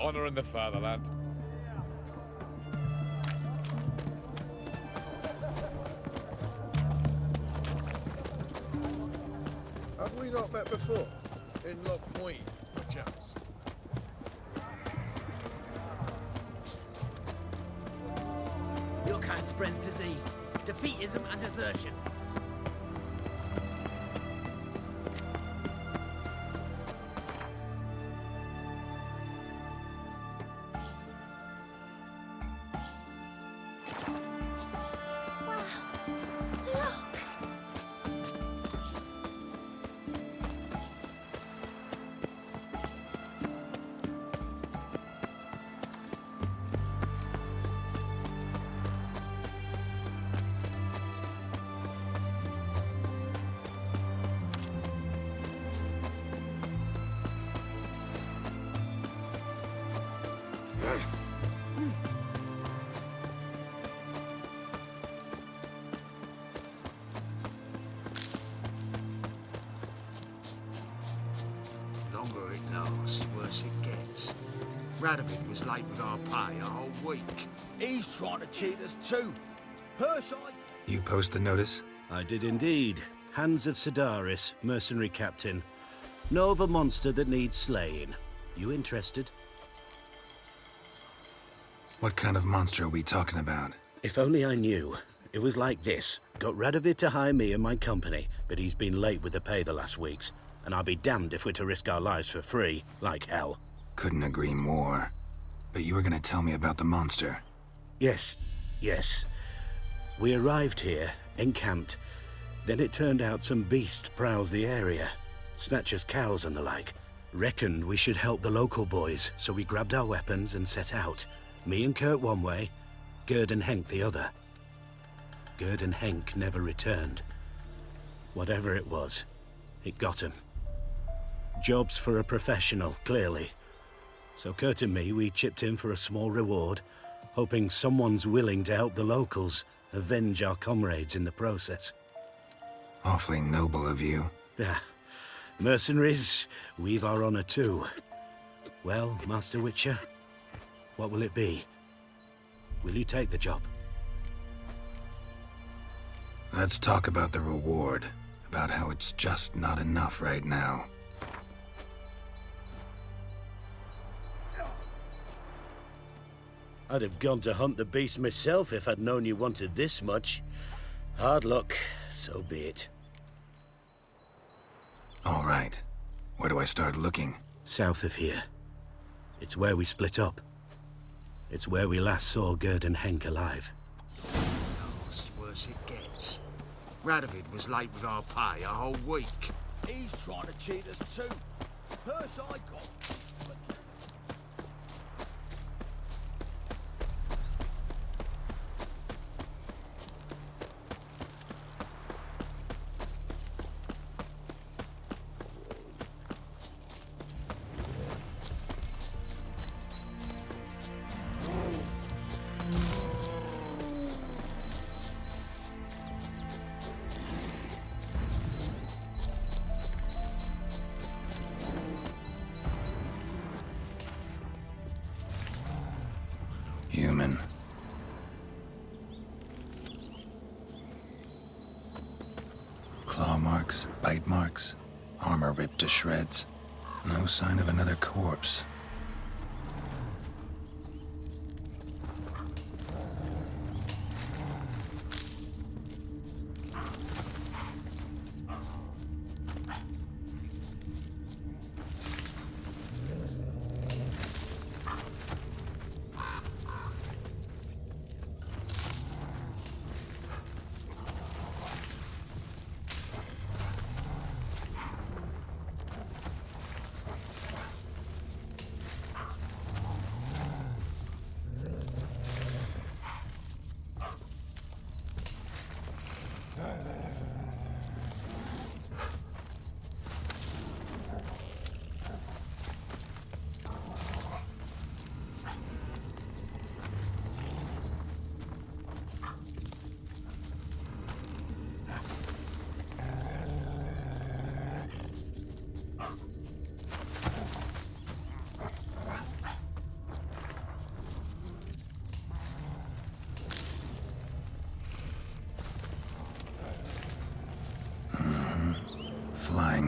honouring the fatherland. Have we not met before? In Loch Point, perchance? Your kind spreads disease, defeatism and desertion. Longer it lasts, worse it gets. Radovid was late with our pay a whole week. He's trying to cheat us too. Perside. You post the notice? I did indeed. Hans of Sedaris, mercenary captain. Know of a monster that needs slaying. You interested? What kind of monster are we talking about? If only I knew. It was like this. Got Radovid to hire me and my company, but he's been late with the pay the last weeks. And I'll be damned if we're to risk our lives for free, like hell. Couldn't agree more. But you were gonna tell me about the monster. Yes. We arrived here, encamped. Then it turned out some beast prowls the area. Snatchers cows and the like. Reckoned we should help the local boys, so we grabbed our weapons and set out. Me and Kurt one way, Gerd and Henk the other. Gerd and Henk never returned. Whatever it was, it got him. Jobs for a professional, clearly. So Kurt and me, we chipped in for a small reward, hoping someone's willing to help the locals avenge our comrades in the process. Awfully noble of you. Yeah. Mercenaries, we've our honor too. Well, Master Witcher, what will it be? Will you take the job? Let's talk about the reward. About how it's just not enough right now. I'd have gone to hunt the beast myself if I'd known you wanted this much. Hard luck, so be it. All right. Where do I start looking? South of here. It's where we split up. It's where we last saw Gerd and Henk alive. Lasts, worse it gets. Radovid was late with our pay a whole week. He's trying to cheat us too. Purse I got. Human. Claw marks, bite marks, armor ripped to shreds. No sign of another corpse.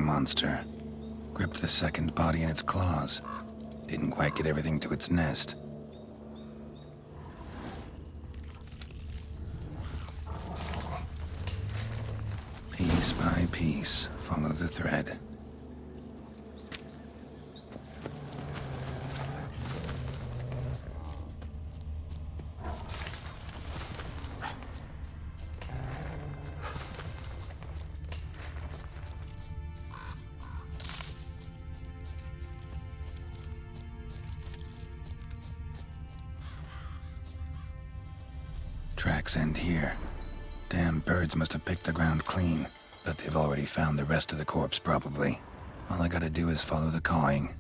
monster. Gripped the second body in its claws. Didn't quite get everything to its nest. Piece by piece, follow the thread. Tracks end here. Damn birds must have picked the ground clean, but they've already found the rest of the corpse, probably. All I gotta do is follow the cawing.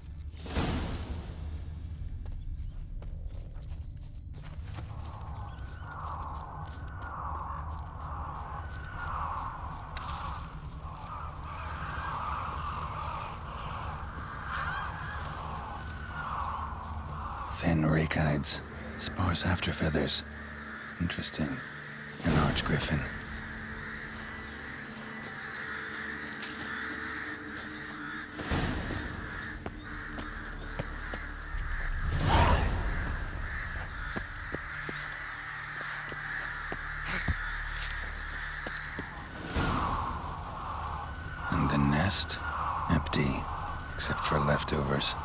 Thin rakides, sparse afterfeathers. Interesting. An arch griffin. And the nest? Empty, except for leftovers.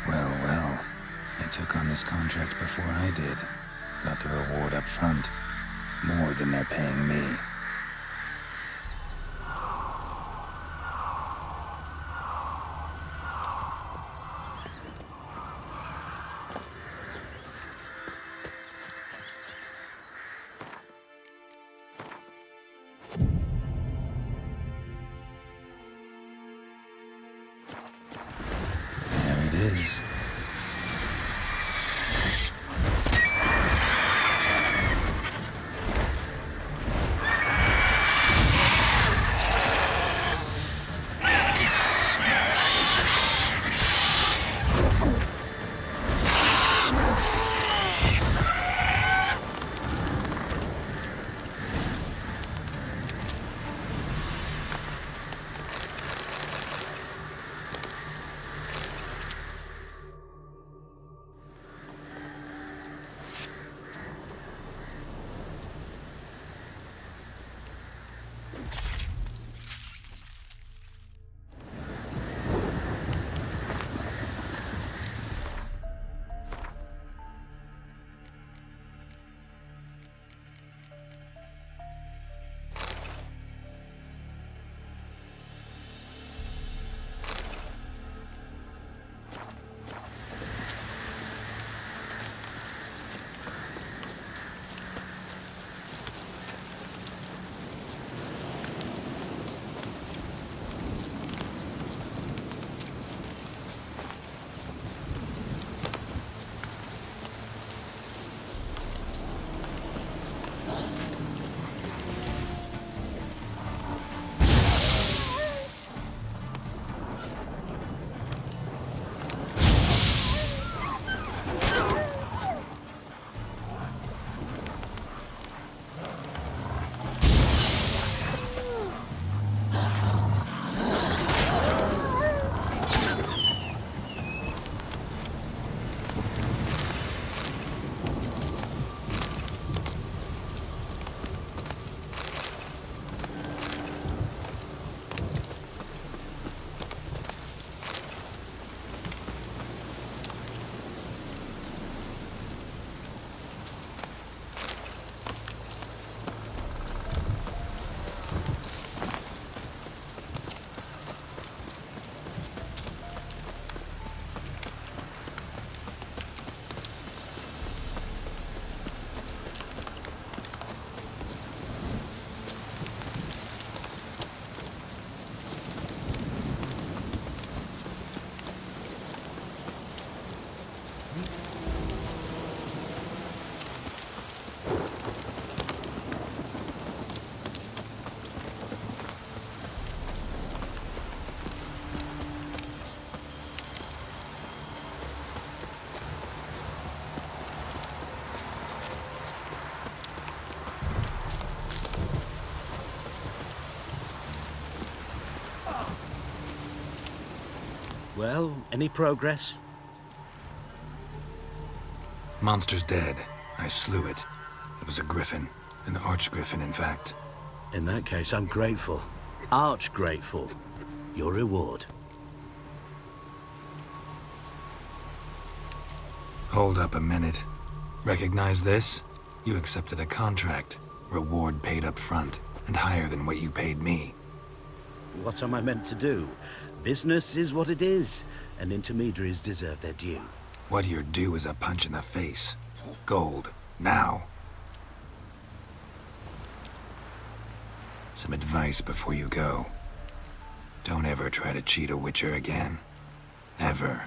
Well, they took on this contract before I did. Got the reward up front. More than they're paying me. There it is. Well, any progress? Monster's dead. I slew it. It was a griffin. An archgriffin, in fact. In that case, I'm grateful. Arch grateful. Your reward. Hold up a minute. Recognize this? You accepted a contract. Reward paid up front, and higher than what you paid me. What am I meant to do? Business is what it is, and intermediaries deserve their due. What you're due is a punch in the face. Gold. Now. Some advice before you go. Don't ever try to cheat a Witcher again. Ever.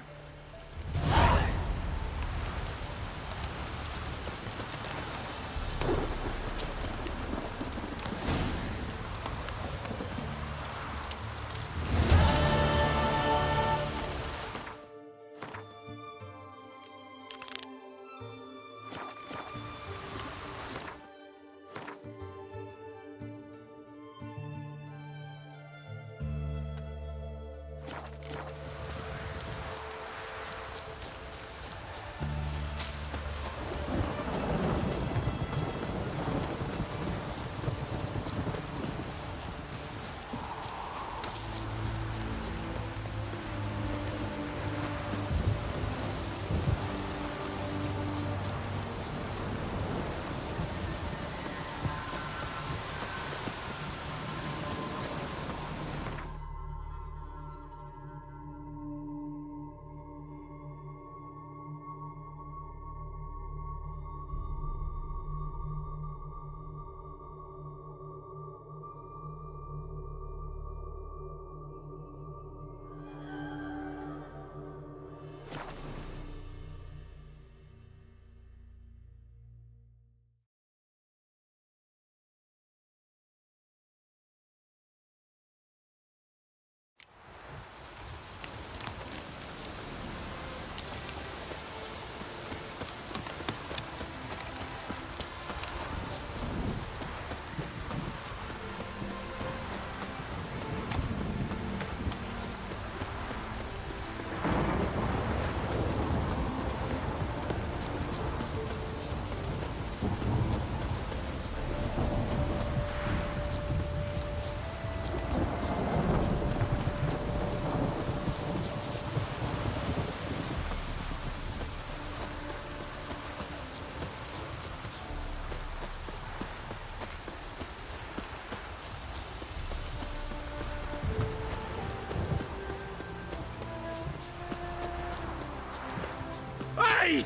Hey!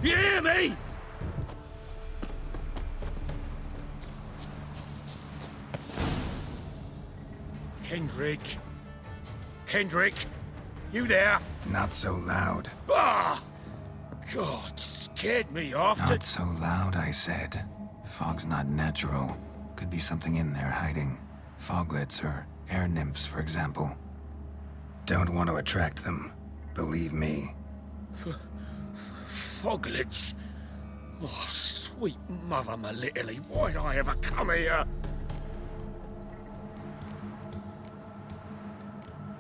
You hear me? Kendrick. Kendrick, you there? Not so loud. Ah! God, scared me off. Not so loud, I said. Fog's not natural. Could be something in there hiding. Foglets or air nymphs, for example. Don't want to attract them. Believe me. Foglets. Oh, sweet mother, my little, why'd I ever come here?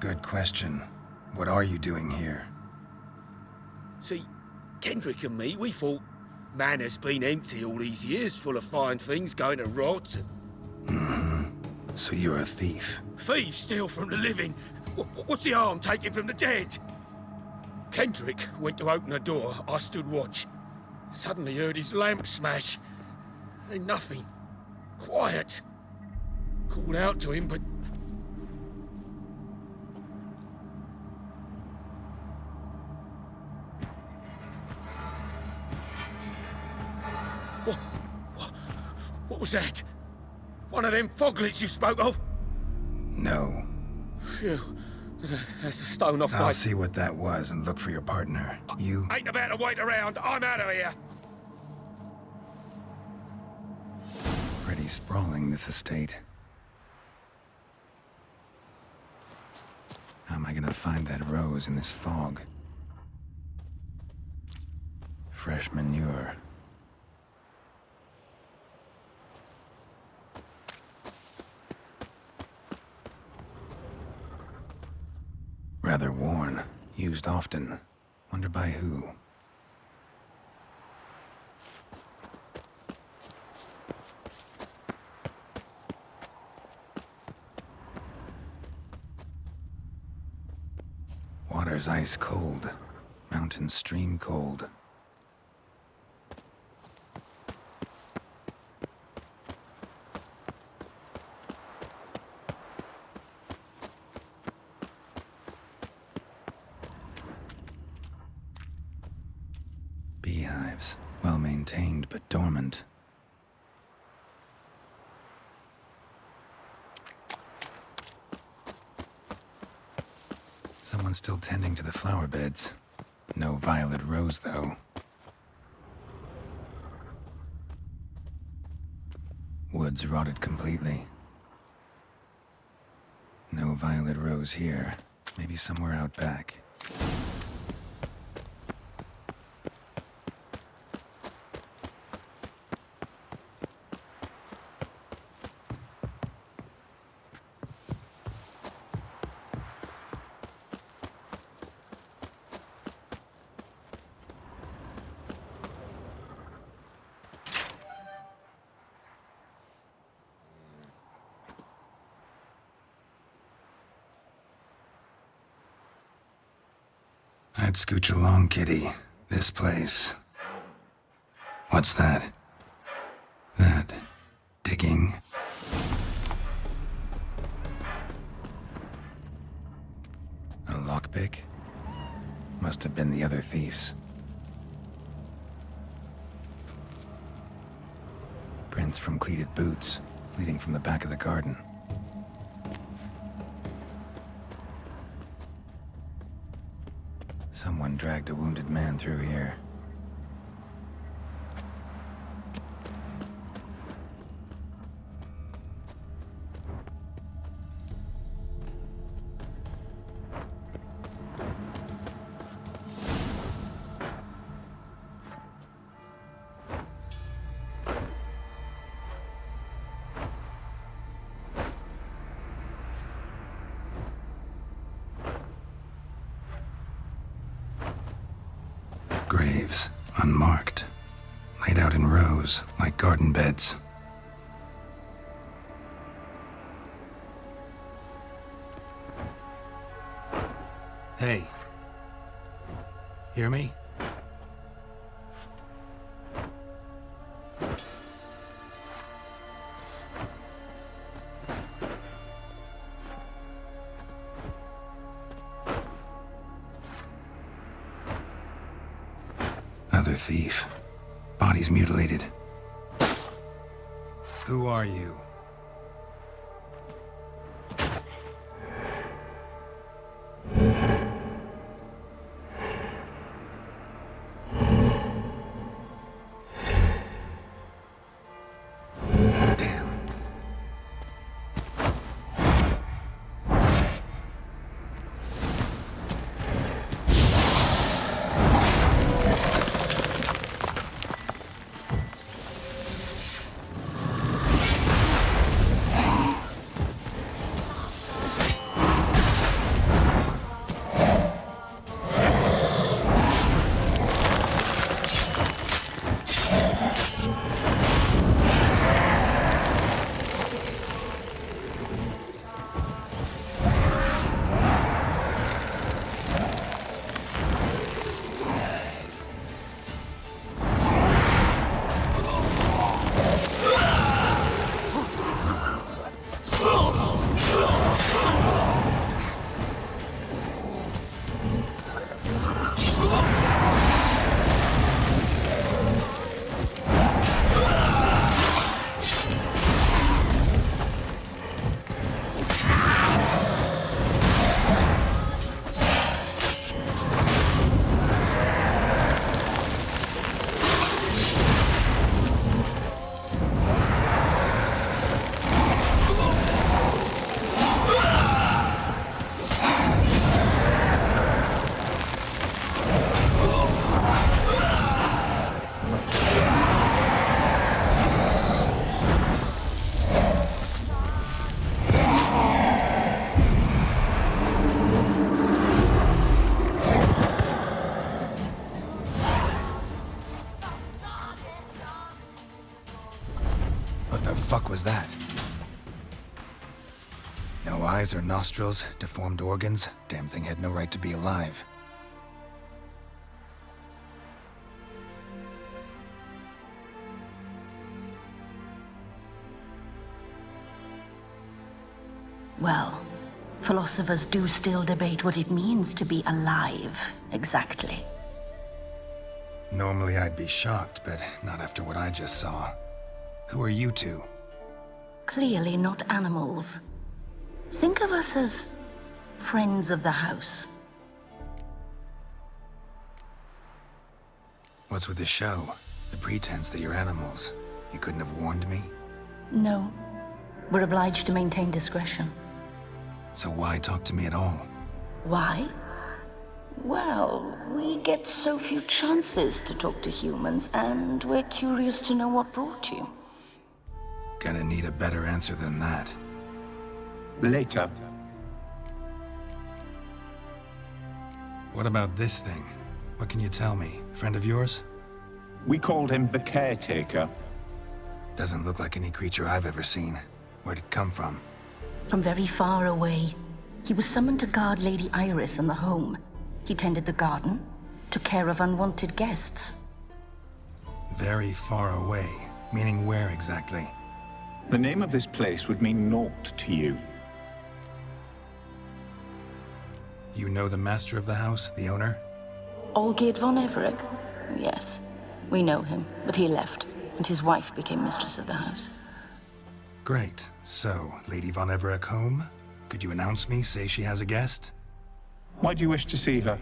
Good question. What are you doing here? See, Kendrick and me, we thought Manor's been empty all these years, full of fine things going to rot. So you're a thief. Thieves steal from the living. What's the harm taking from the dead? Kendrick went to open the door. I stood watch. Suddenly heard his lamp smash. Then nothing. Quiet. Called out to him, but... What was that? One of them foglets you spoke of? No. Phew. That's a stone off my... I'll see what that was and look for your partner. You... Ain't about to wait around. I'm out of here. Pretty sprawling, this estate. How am I gonna find that rose in this fog? Fresh manure. Rather worn. Used often. Wonder by who? Water's ice cold. Mountain stream cold. Beehives. Well maintained, but dormant. Someone's still tending to the flower beds. No violet rose, though. Woods rotted completely. No violet rose here. Maybe somewhere out back. I'd scooch along, kitty. This place. What's that? That... digging? A lockpick? Must have been the other thieves. Prints from cleated boots, leading from the back of the garden. Someone dragged a wounded man through here. Graves, unmarked, laid out in rows like garden beds. Hey. Hear me? Other thief. Body's mutilated. Who are you? Damn. eyes or nostrils, deformed organs. Damn thing had no right to be alive. Well, philosophers do still debate what it means to be alive, exactly. Normally I'd be shocked, but not after what I just saw. Who are you two? Clearly not animals. Think of us as friends of the house. What's with the show? The pretense that you're animals. You couldn't have warned me? No. We're obliged to maintain discretion. So why talk to me at all? Why? Well, we get so few chances to talk to humans, and we're curious to know what brought you. Gonna need a better answer than that. Later. What about this thing? What can you tell me? Friend of yours? We called him the Caretaker. Doesn't look like any creature I've ever seen. Where'd it come from? From very far away. He was summoned to guard Lady Iris in the home. He tended the garden, took care of unwanted guests. Very far away. Meaning where exactly? The name of this place would mean naught to you. You know the master of the house, the owner? Olgierd von Everec? Yes. We know him, but he left, and his wife became mistress of the house. Great. So, Lady von Everec home? Could you announce me, say she has a guest? Why do you wish to see her?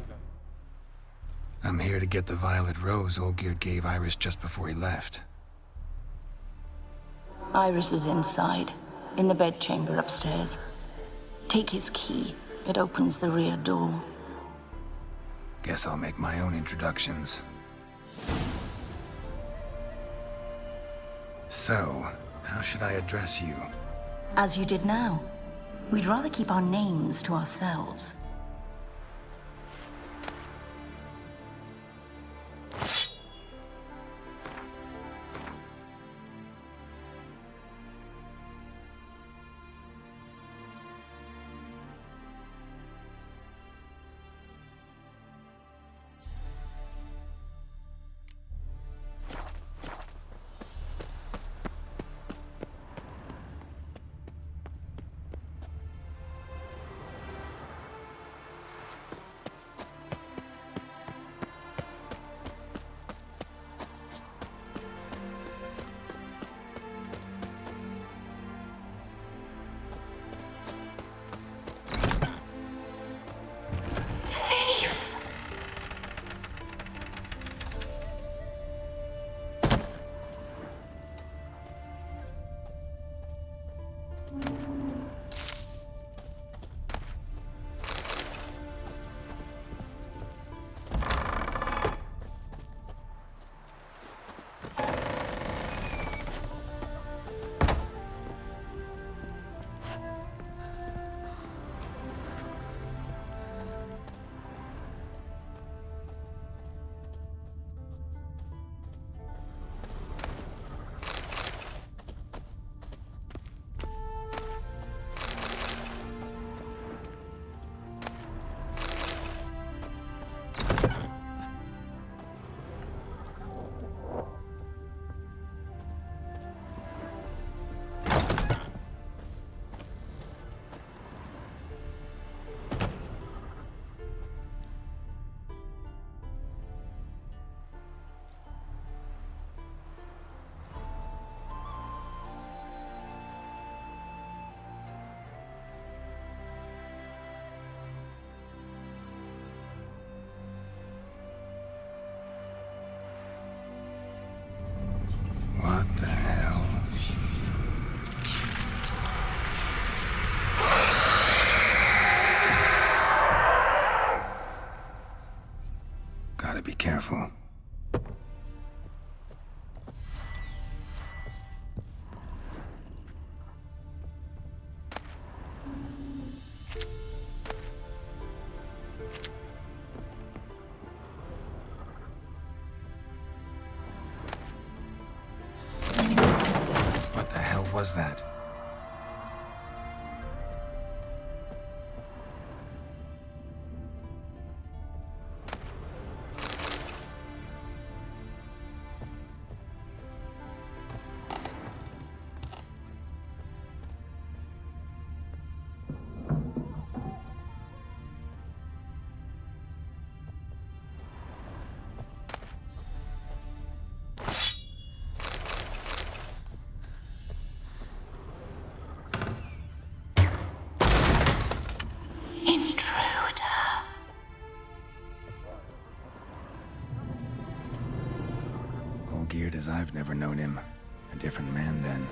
I'm here to get the violet rose Olgierd gave Iris just before he left. Iris is inside, in the bedchamber upstairs. Take his key. It opens the rear door. Guess I'll make my own introductions. So, how should I address you? As you did now. We'd rather keep our names to ourselves. What the hell? Gotta be careful. What the hell was that? weird as I've never known him. A different man then.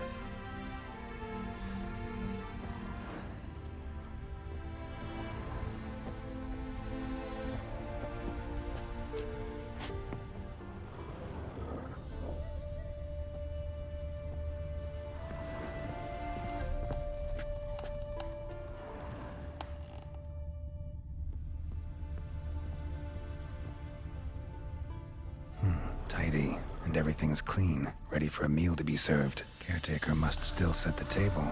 Tidy, and everything's clean, ready for a meal to be served. Caretaker must still set the table.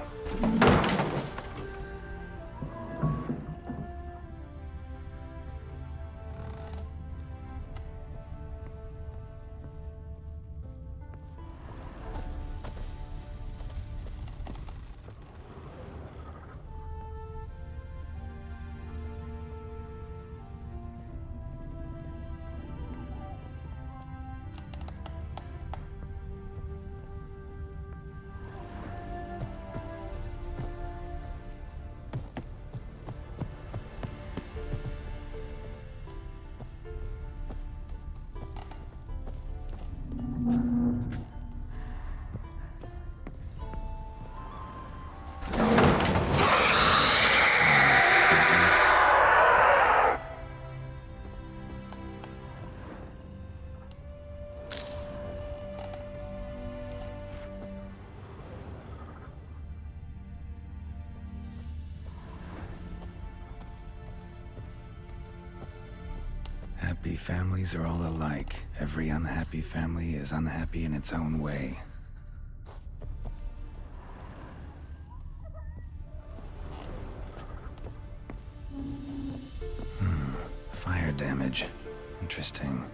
Happy families are all alike. Every unhappy family is unhappy in its own way. Fire damage. Interesting.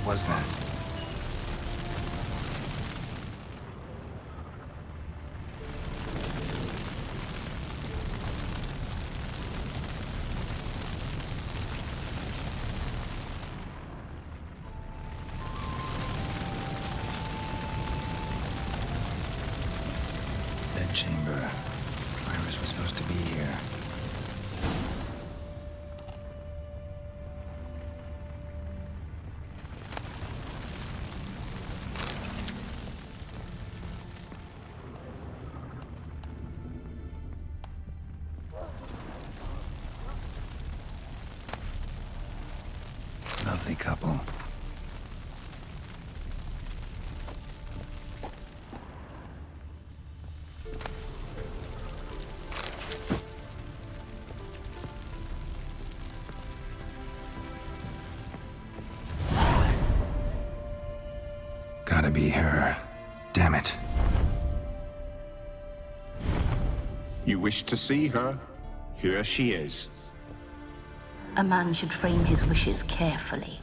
Was that? Bed chamber. Iris was supposed to be here. Lovely couple. Gotta be her. Damn it. You wish to see her? Here she is. A man should frame his wishes carefully.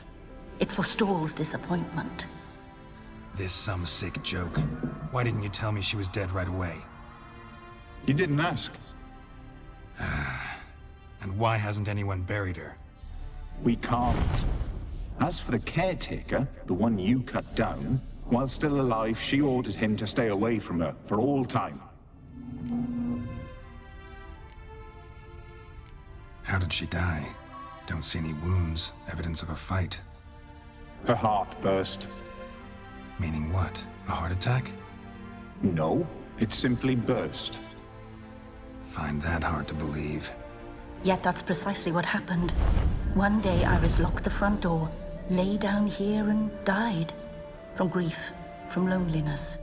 It forestalls disappointment. This some sick joke. Why didn't you tell me she was dead right away? You didn't ask. And why hasn't anyone buried her? We can't. As for the caretaker, the one you cut down, while still alive, she ordered him to stay away from her for all time. How did she die? Don't see any wounds, evidence of a fight. Her heart burst. Meaning what? A heart attack? No, it simply burst. Find that hard to believe. Yet that's precisely what happened. One day Iris locked the front door, lay down here and died. From grief, from loneliness.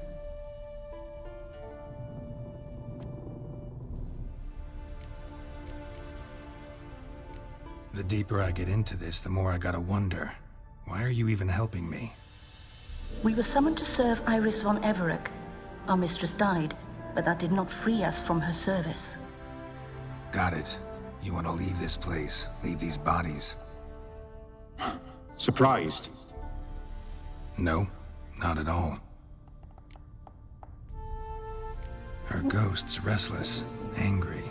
The deeper I get into this, the more I gotta wonder. Why are you even helping me? We were summoned to serve Iris von Everec. Our mistress died, but that did not free us from her service. Got it. You want to leave this place, leave these bodies. Surprised? No, not at all. Her ghost's restless, angry,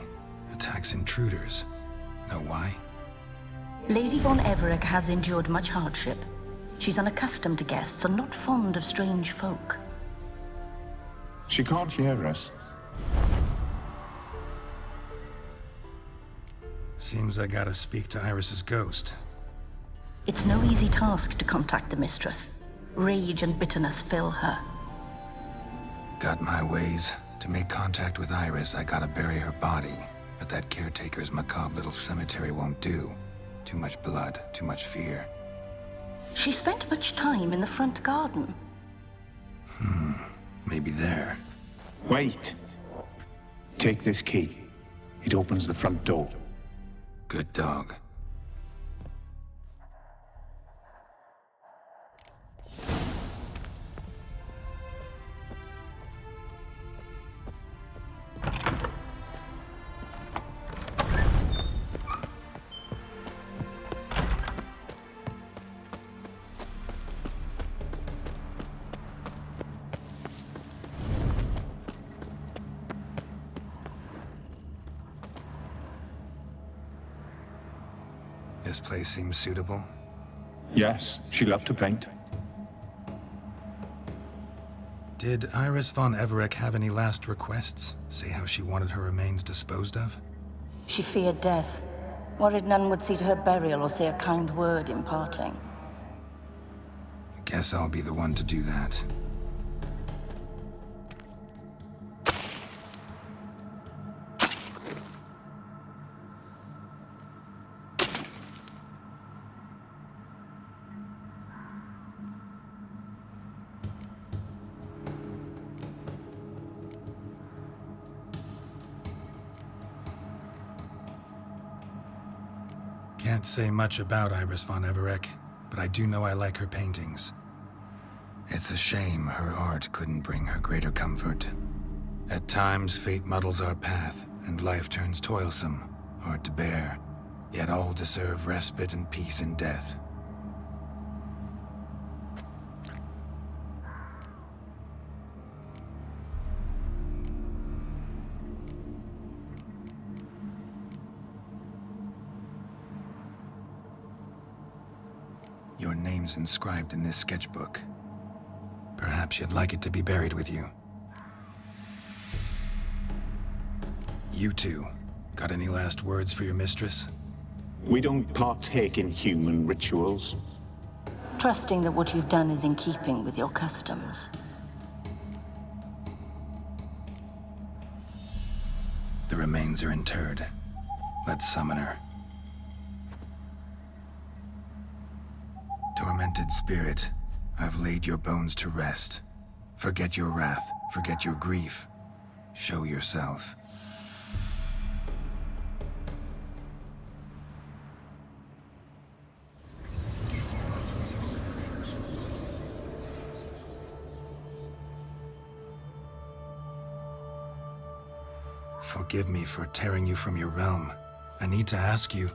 attacks intruders. Know why? Lady von Everec has endured much hardship. She's unaccustomed to guests and not fond of strange folk. She can't hear us. Seems I gotta speak to Iris's ghost. It's no easy task to contact the mistress. Rage and bitterness fill her. Got my ways. To make contact with Iris, I gotta bury her body. But that caretaker's macabre little cemetery won't do. Too much blood, too much fear. She spent much time in the front garden. Maybe there. Wait. Take this key. It opens the front door. Good dog. This place seems suitable. Yes, she loved to paint. Did Iris von Everec have any last requests? Say how she wanted her remains disposed of? She feared death. Worried none would see to her burial or say a kind word in parting. Guess I'll be the one to do that. Can't say much about Iris von Everec, but I do know I like her paintings. It's a shame her art couldn't bring her greater comfort. At times, fate muddles our path, and life turns toilsome, hard to bear. Yet all deserve respite and peace in death. Your name's inscribed in this sketchbook. Perhaps you'd like it to be buried with you. You two, got any last words for your mistress? We don't partake in human rituals. Trusting that what you've done is in keeping with your customs. The remains are interred. Let's summon her. Tormented spirit, I've laid your bones to rest. Forget your wrath, forget your grief. Show yourself. Forgive me for tearing you from your realm. I need to ask you.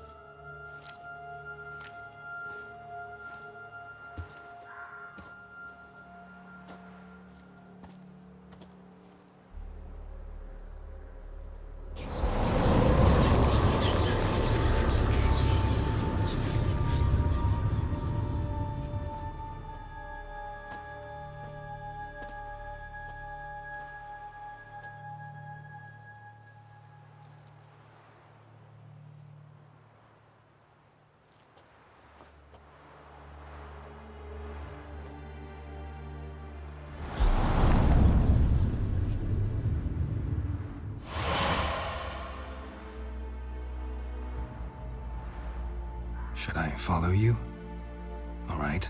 Should I follow you? All right.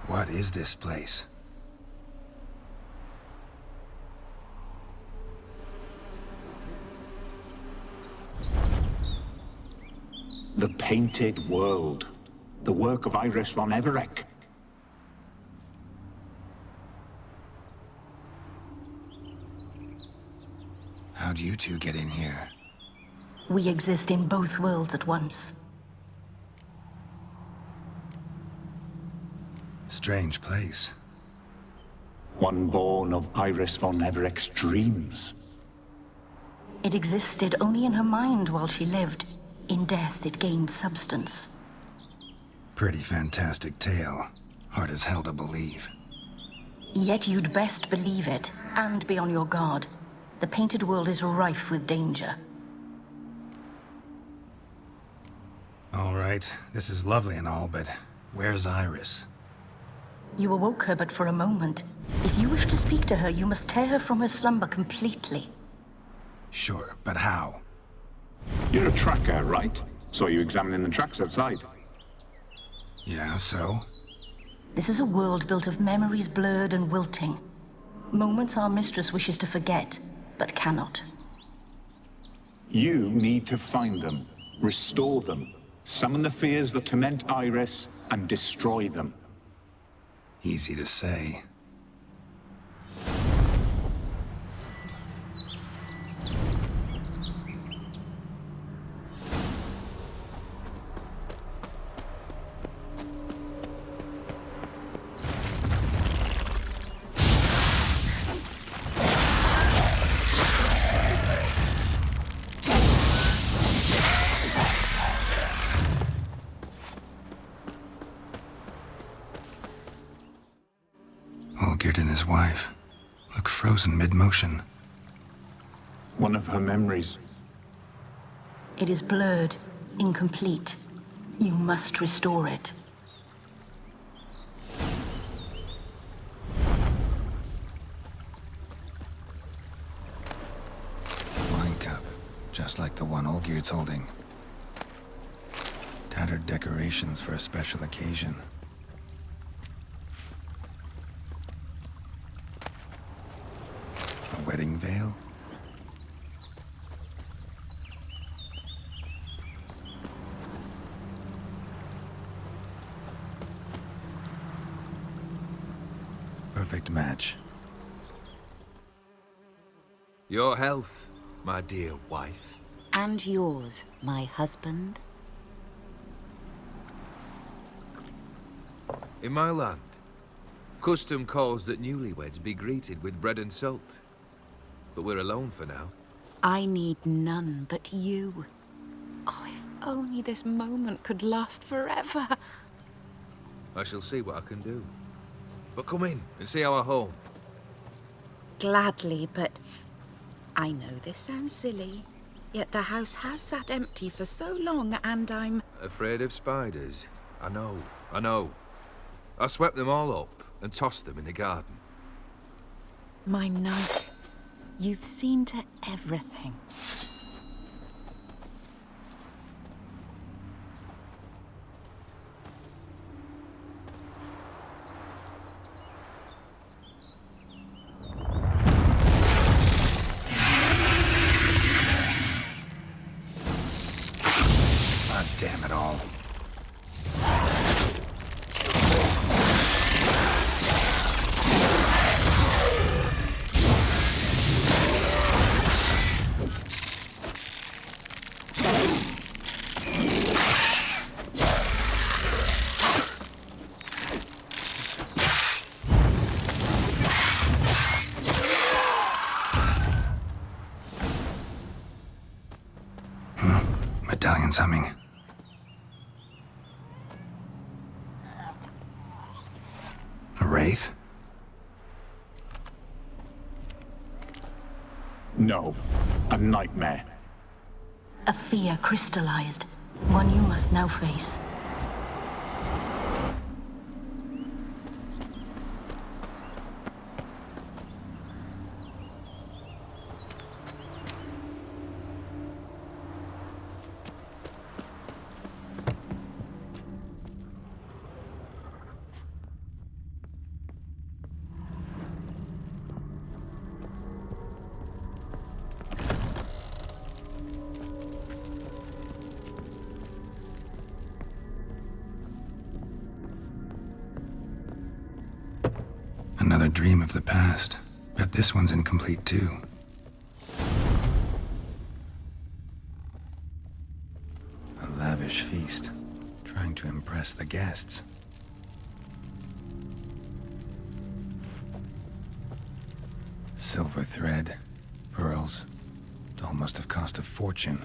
What is this place? The Painted World. The work of Iris von Everec. How'd you two get in here? We exist in both worlds at once. Strange place. One born of Iris von Everec's dreams. It existed only in her mind while she lived. In death, it gained substance. Pretty fantastic tale. Hard as hell to believe. Yet you'd best believe it, and be on your guard. The Painted World is rife with danger. All right, this is lovely and all, but where's Iris? You awoke her but for a moment. If you wish to speak to her, you must tear her from her slumber completely. Sure, but how? You're a tracker, right? Saw you examining the tracks outside. Yeah, so? This is a world built of memories blurred and wilting. Moments our mistress wishes to forget, but cannot. You need to find them, restore them, summon the fears that torment Iris, and destroy them. Easy to say. Olgierd and his wife look frozen mid-motion. One of her memories. It is blurred, incomplete. You must restore it. Wine cup, just like the one Olgierd's holding. Tattered decorations for a special occasion. A wedding veil? Perfect match. Your health, my dear wife. And yours, my husband. In my land, custom calls that newlyweds be greeted with bread and salt. But we're alone for now. I need none but you. Oh, if only this moment could last forever. I shall see what I can do. But come in and see our home. Gladly, but I know this sounds silly, yet the house has sat empty for so long and I'm... Afraid of spiders? I know. I swept them all up and tossed them in the garden. My knight, you've seen to everything. Ah, damn it all. Medallion's humming. A wraith? No, a nightmare. A fear crystallized, one you must now face. Another dream of the past. Bet this one's incomplete too. A lavish feast, trying to impress the guests. Silver thread, pearls. It all must have cost a fortune.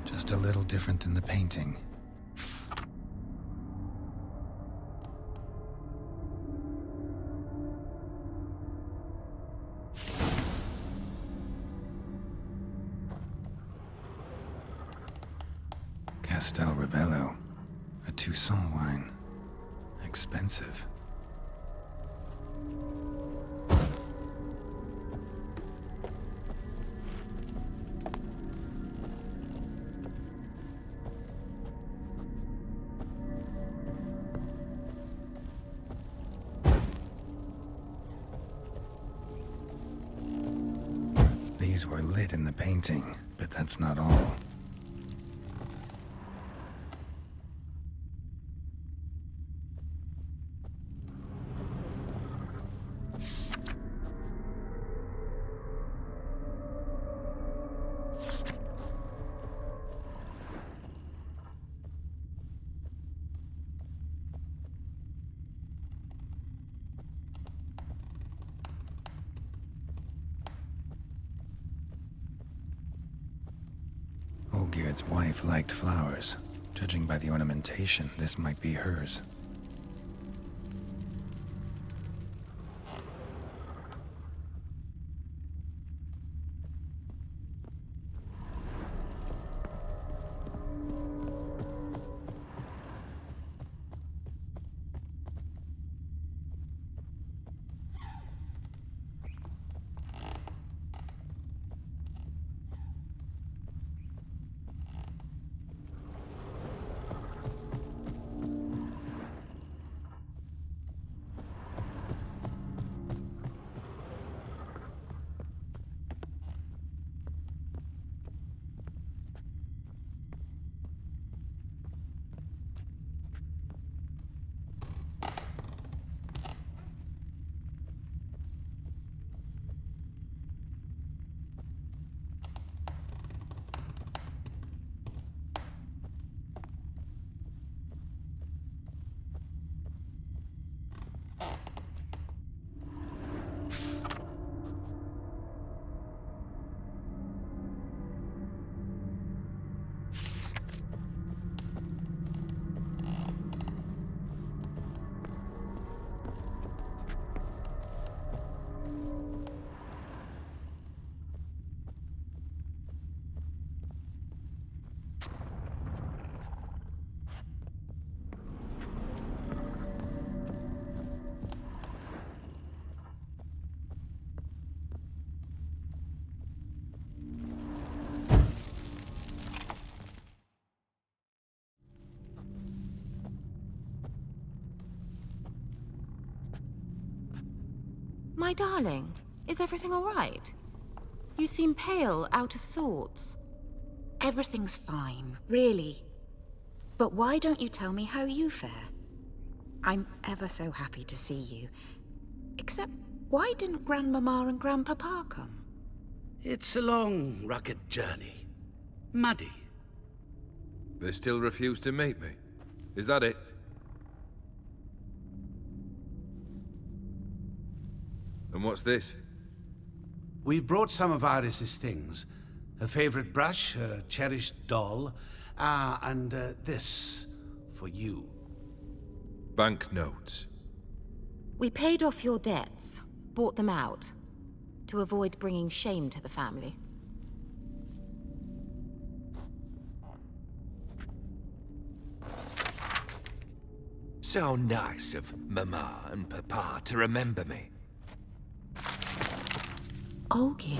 Just a little different than the painting. Castel Ravello, a Toussaint wine. Expensive. These were lit in the painting, but that's not all. Olgierd's wife liked flowers. Judging by the ornamentation, this might be hers. My darling, is everything all right? You seem pale, out of sorts. Everything's fine, really. But why don't you tell me how you fare? I'm ever so happy to see you. Except, why didn't Grandmama and Grandpapa come? It's a long, rugged journey. Muddy. They still refuse to meet me. Is that it? And what's this? We've brought some of Iris's things. Her favorite brush, her cherished doll, and this for you. Banknotes. We paid off your debts, bought them out, to avoid bringing shame to the family. So nice of Mama and Papa to remember me. Olgierd?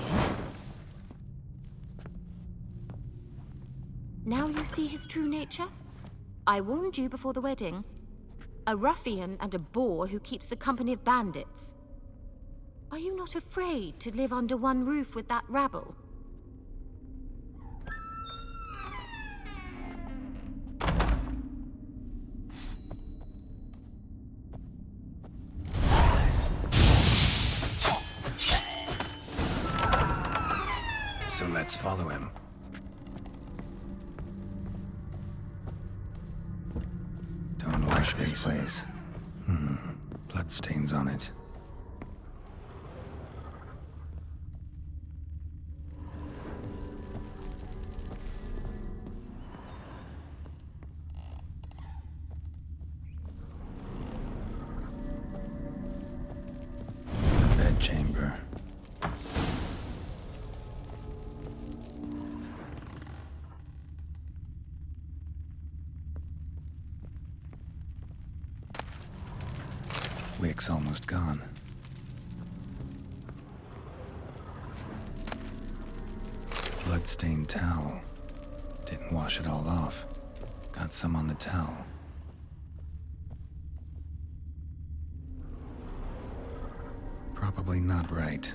Now you see his true nature? I warned you before the wedding. A ruffian and a boor who keeps the company of bandits. Are you not afraid to live under one roof with that rabble? So let's follow him. Don't wash this place. Bloodstains on it. Bedchamber. Wick's almost gone. Bloodstained towel. Didn't wash it all off. Got some on the towel. Probably not right.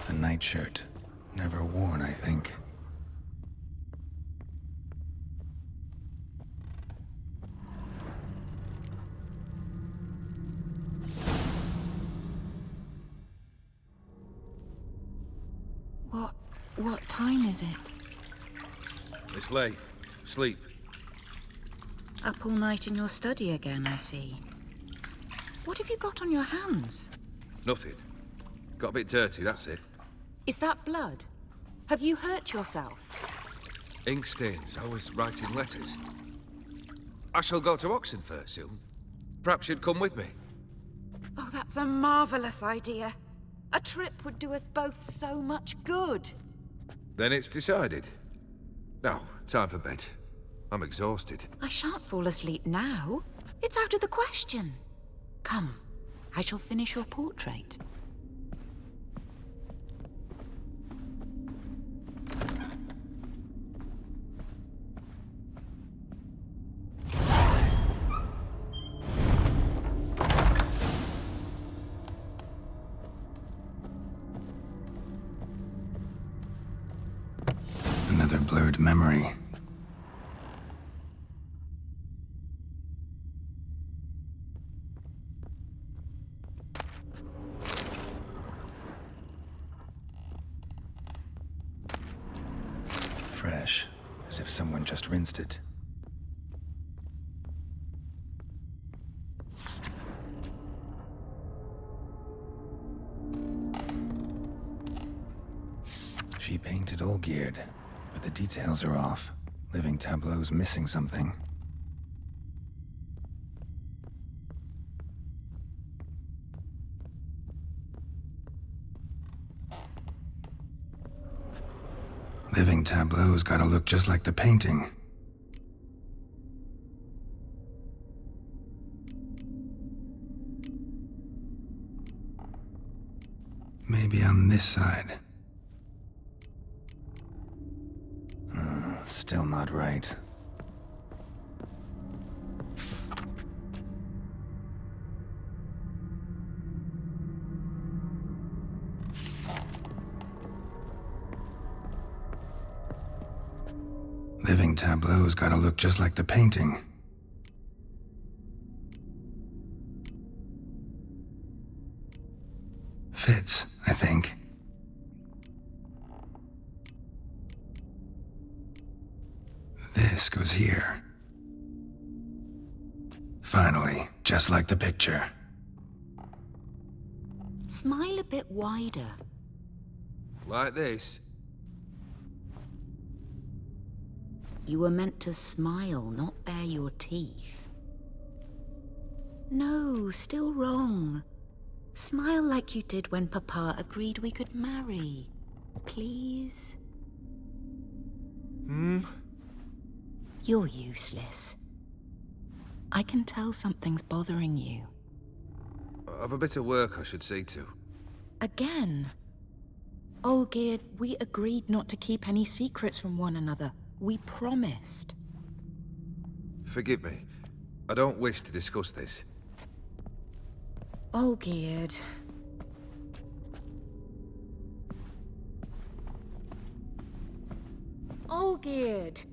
A nightshirt. Never worn, I think. What time is it? It's late. Sleep. Up all night in your study again, I see. What have you got on your hands? Nothing. Got a bit dirty, that's it. Is that blood? Have you hurt yourself? Ink stains. I was writing letters. I shall go to Oxenfurt soon. Perhaps you'd come with me. Oh, that's a marvelous idea. A trip would do us both so much good. Then it's decided. Now, time for bed. I'm exhausted. I shan't fall asleep now. It's out of the question. Come, I shall finish your portrait. Another blurred memory. Fresh, as if someone just rinsed it. She painted Olgierd, but the details are off. Living tableau's missing something. Living tableau's gotta look just like the painting. Maybe on this side. Still not right. Living tableau's gotta look just like the painting. Fits, I think. This goes here. Finally, just like the picture. Smile a bit wider. Like this? You were meant to smile, not bare your teeth. No, still wrong. Smile like you did when Papa agreed we could marry. Please? You're useless. I can tell something's bothering you. I've a bit of work I should see to. Again. Olgierd, we agreed not to keep any secrets from one another. We promised. Forgive me. I don't wish to discuss this. Olgierd. Olgierd.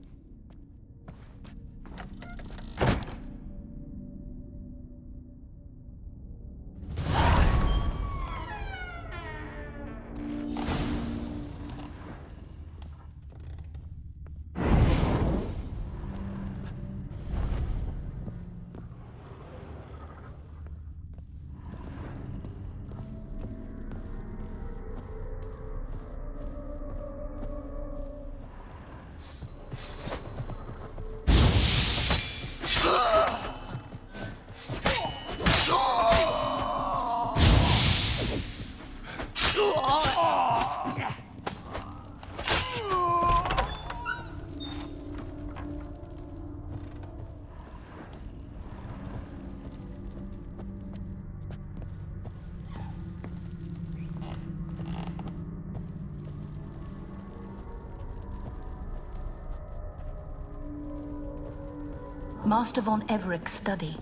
Master von Everett's study.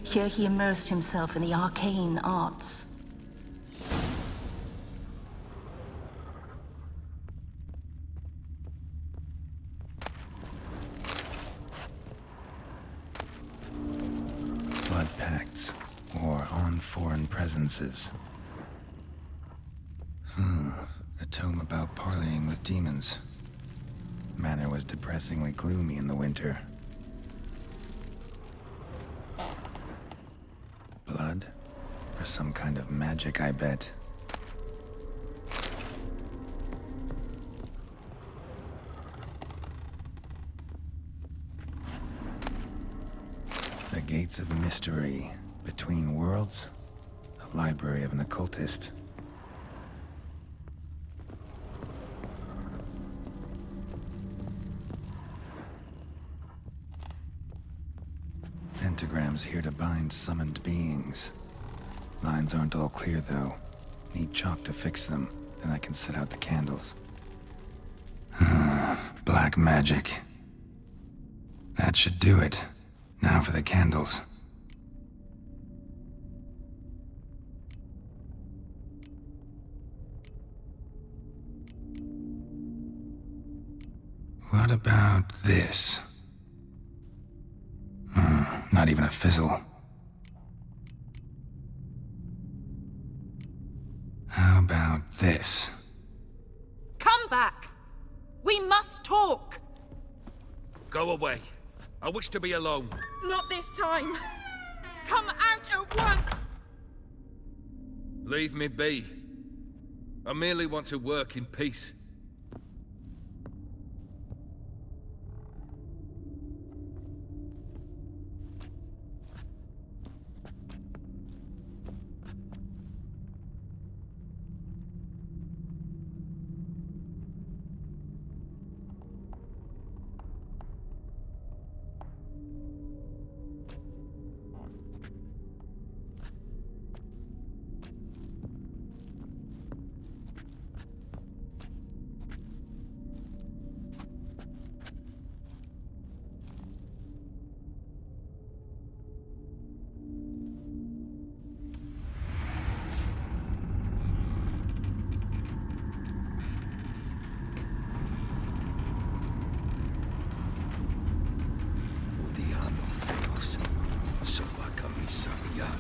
Here he immersed himself in the arcane arts. Blood pacts, or on foreign presences. A tome about parleying with demons. Manor was depressingly gloomy in the winter. Blood? For some kind of magic, I bet. The Gates of Mystery. Between Worlds? The Library of an Occultist. Pentagrams here to bind summoned beings. Lines aren't all clear, though. Need chalk to fix them, then I can set out the candles. Black magic. That should do it. Now for the candles. What about this? Not even a fizzle. How about this? Come back! We must talk! Go away. I wish to be alone. Not this time! Come out at once! Leave me be. I merely want to work in peace. Yan.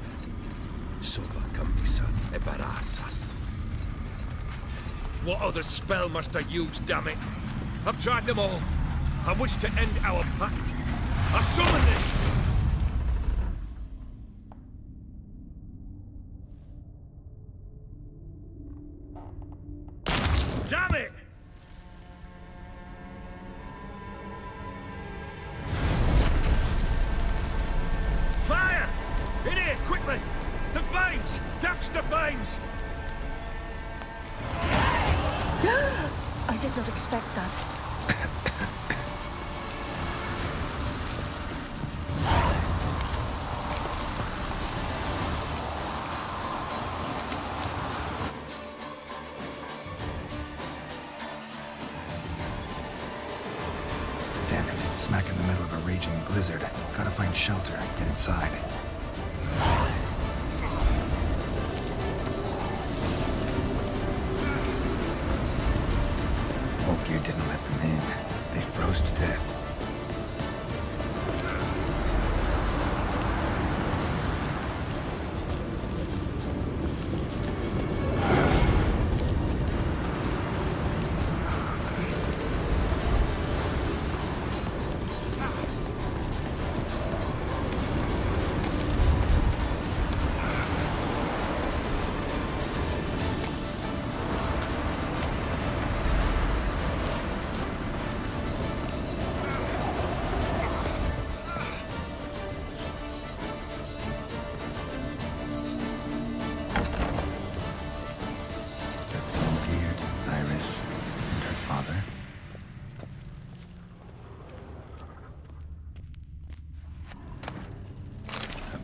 Soba camisa e barasas. What other spell must I use, damn it? I've tried them all. I wish to end our pact. I summon it! Damn it! Fire! In here, quickly! The flames! Douse the flames! I did not expect that. Damn it, smack in the middle of a raging blizzard. Gotta find shelter, get inside. Gear didn't let them in. They froze to death.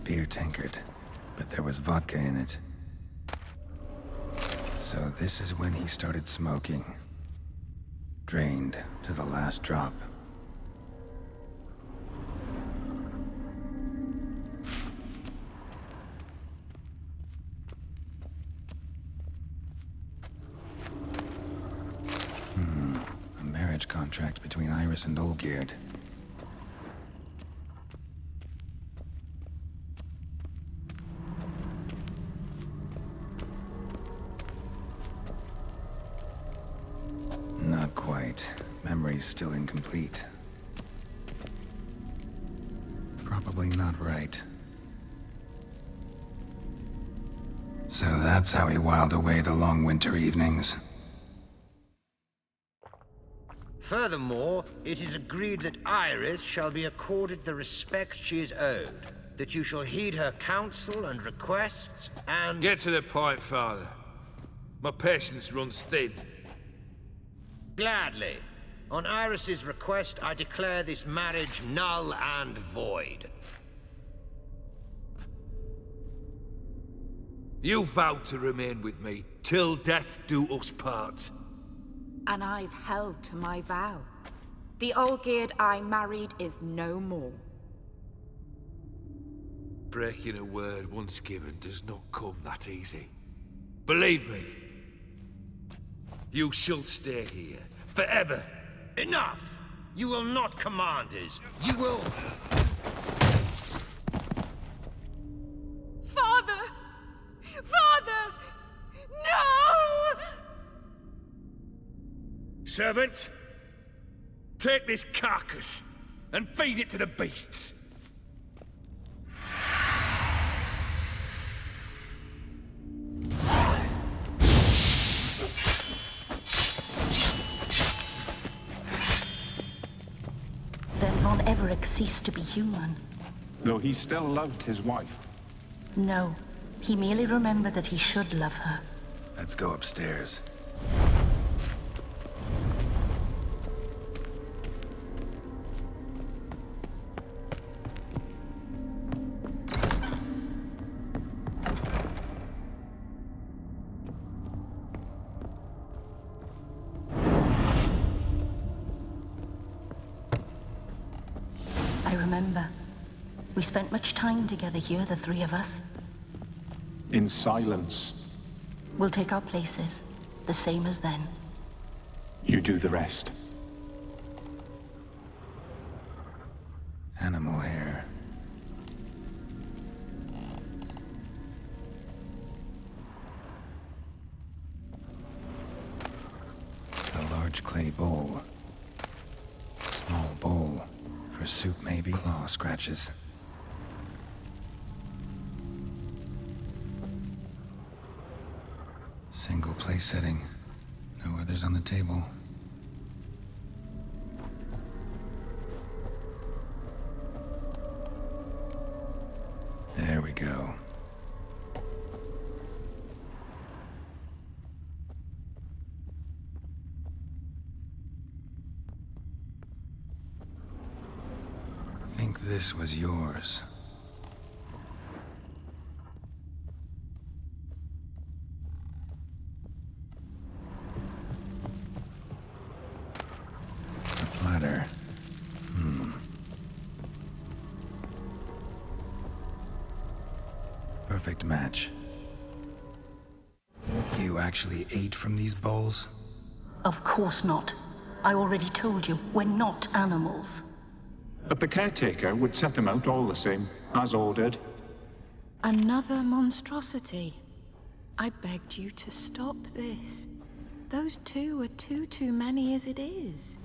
Beer tankard, but there was vodka in it. So this is when he started smoking. Drained to the last drop. A marriage contract between Iris and Olgierd. Not quite. Memory's still incomplete. Probably not right. So that's how he whiled away the long winter evenings. Furthermore, it is agreed that Iris shall be accorded the respect she is owed, that you shall heed her counsel and requests, and... Get to the point, Father. My patience runs thin. Gladly. On Iris's request, I declare this marriage null and void. You vowed to remain with me till death do us part. And I've held to my vow. The Olgierd I married is no more. Breaking a word once given does not come that easy. Believe me. You shall stay here, forever. Enough! You will not command us. You will... Father! Father! No! Servants, take this carcass and feed it to the beasts. Then Von Everett ceased to be human. Though he still loved his wife. No, he merely remembered that he should love her. Let's go upstairs. I remember. We spent much time together here, the three of us. In silence. We'll take our places, the same as then. You do the rest. Animal hair. large clay bowl. Small bowl. For soup, maybe? Claw scratches. Single place setting. No others on the table. There we go. Think this was yours. A platter. Perfect match. You actually ate from these bowls? Of course not. I already told you, we're not animals. But the caretaker would set them out all the same, as ordered. Another monstrosity. I begged you to stop this. Those two are too many as it is.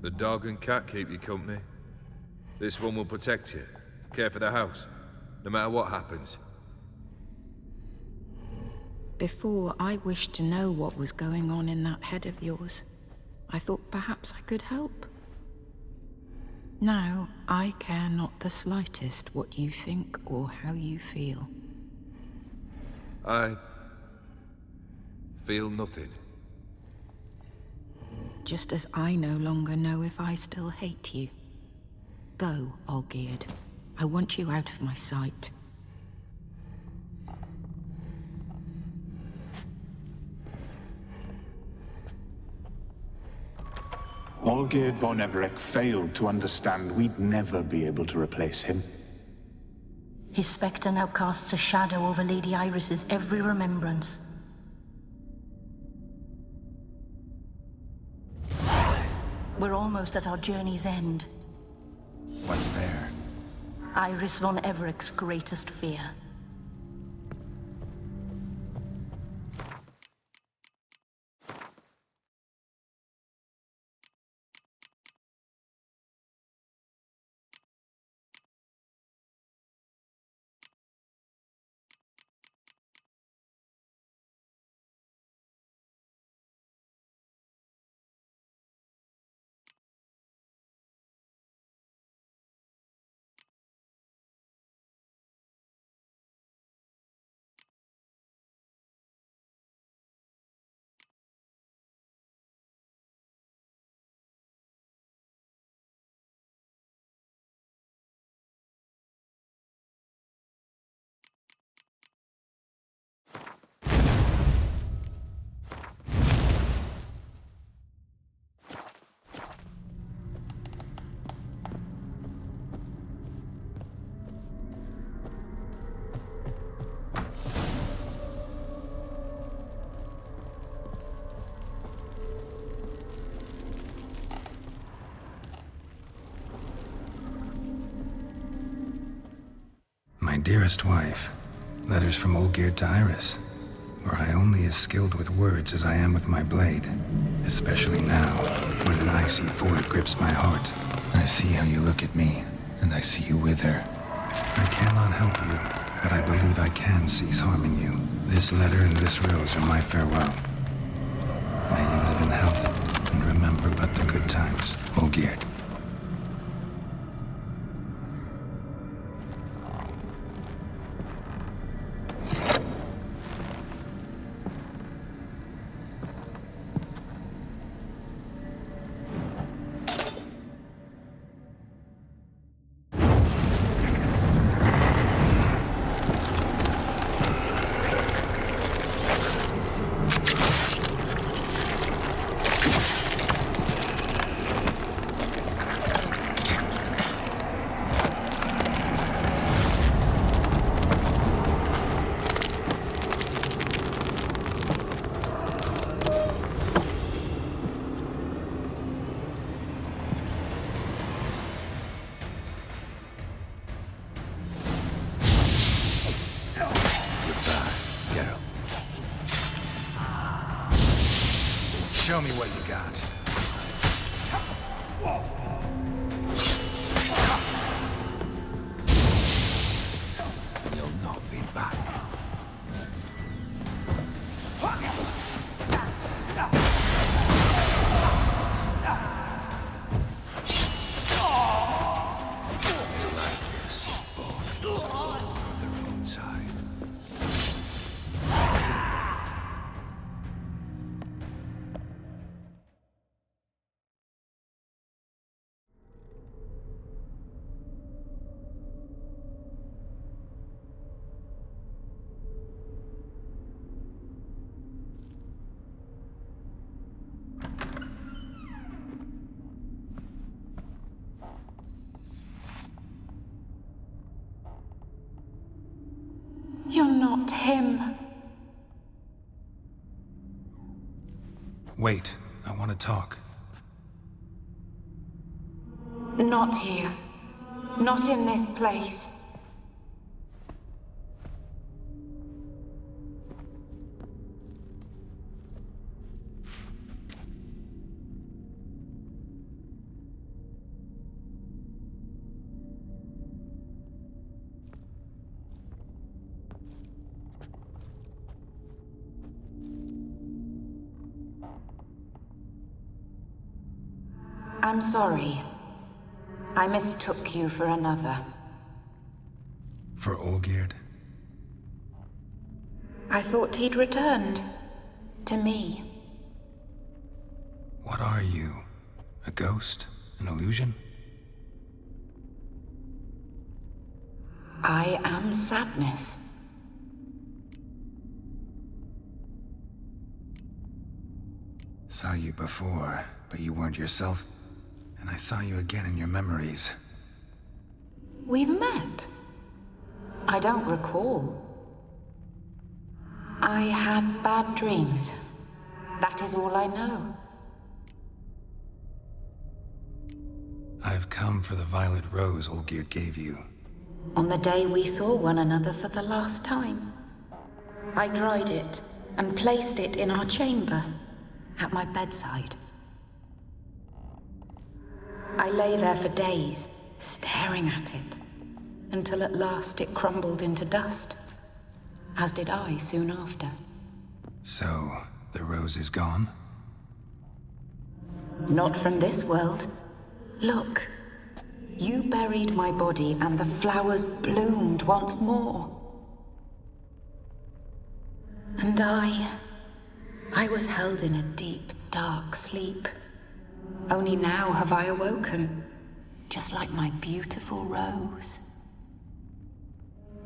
The dog and cat keep you company. This one will protect you, care for the house, no matter what happens. Before, I wished to know what was going on in that head of yours. I thought perhaps I could help. Now, I care not the slightest what you think or how you feel. I feel nothing. Just as I no longer know if I still hate you. Go, Olgierd. I want you out of my sight. Olgierd von Everec failed to understand we'd never be able to replace him. His spectre now casts a shadow over Lady Iris's every remembrance. We're almost at our journey's end. What's there? Iris von Everec's greatest fear. My dearest wife, letters from Olgierd to Iris, were I only as skilled with words as I am with my blade, especially now, when an icy void grips my heart. I see how you look at me, and I see you wither. I cannot help you, but I believe I can cease harming you. This letter and this rose are my farewell. May you live in health, and remember but the good times, Olgierd. what you got. You'll not be back. It's lifeless, both on their own side. You're not him. Wait, I want to talk. Not here. Not in this place. I'm sorry. I mistook you for another. For Olgierd? I thought he'd returned. To me. What are you? A ghost? An illusion? I am sadness. Saw you before, but you weren't yourself. And I saw you again in your memories. We've met. I don't recall. I had bad dreams. That is all I know. I've come for the violet rose Olgierd gave you. On the day we saw one another for the last time, I dried it and placed it in our chamber, at my bedside. I lay there for days, staring at it, until at last it crumbled into dust, as did I soon after. So, the rose is gone? Not from this world. Look, you buried my body and the flowers bloomed once more. And I was held in a deep, dark sleep. Only now have I awoken, just like my beautiful rose.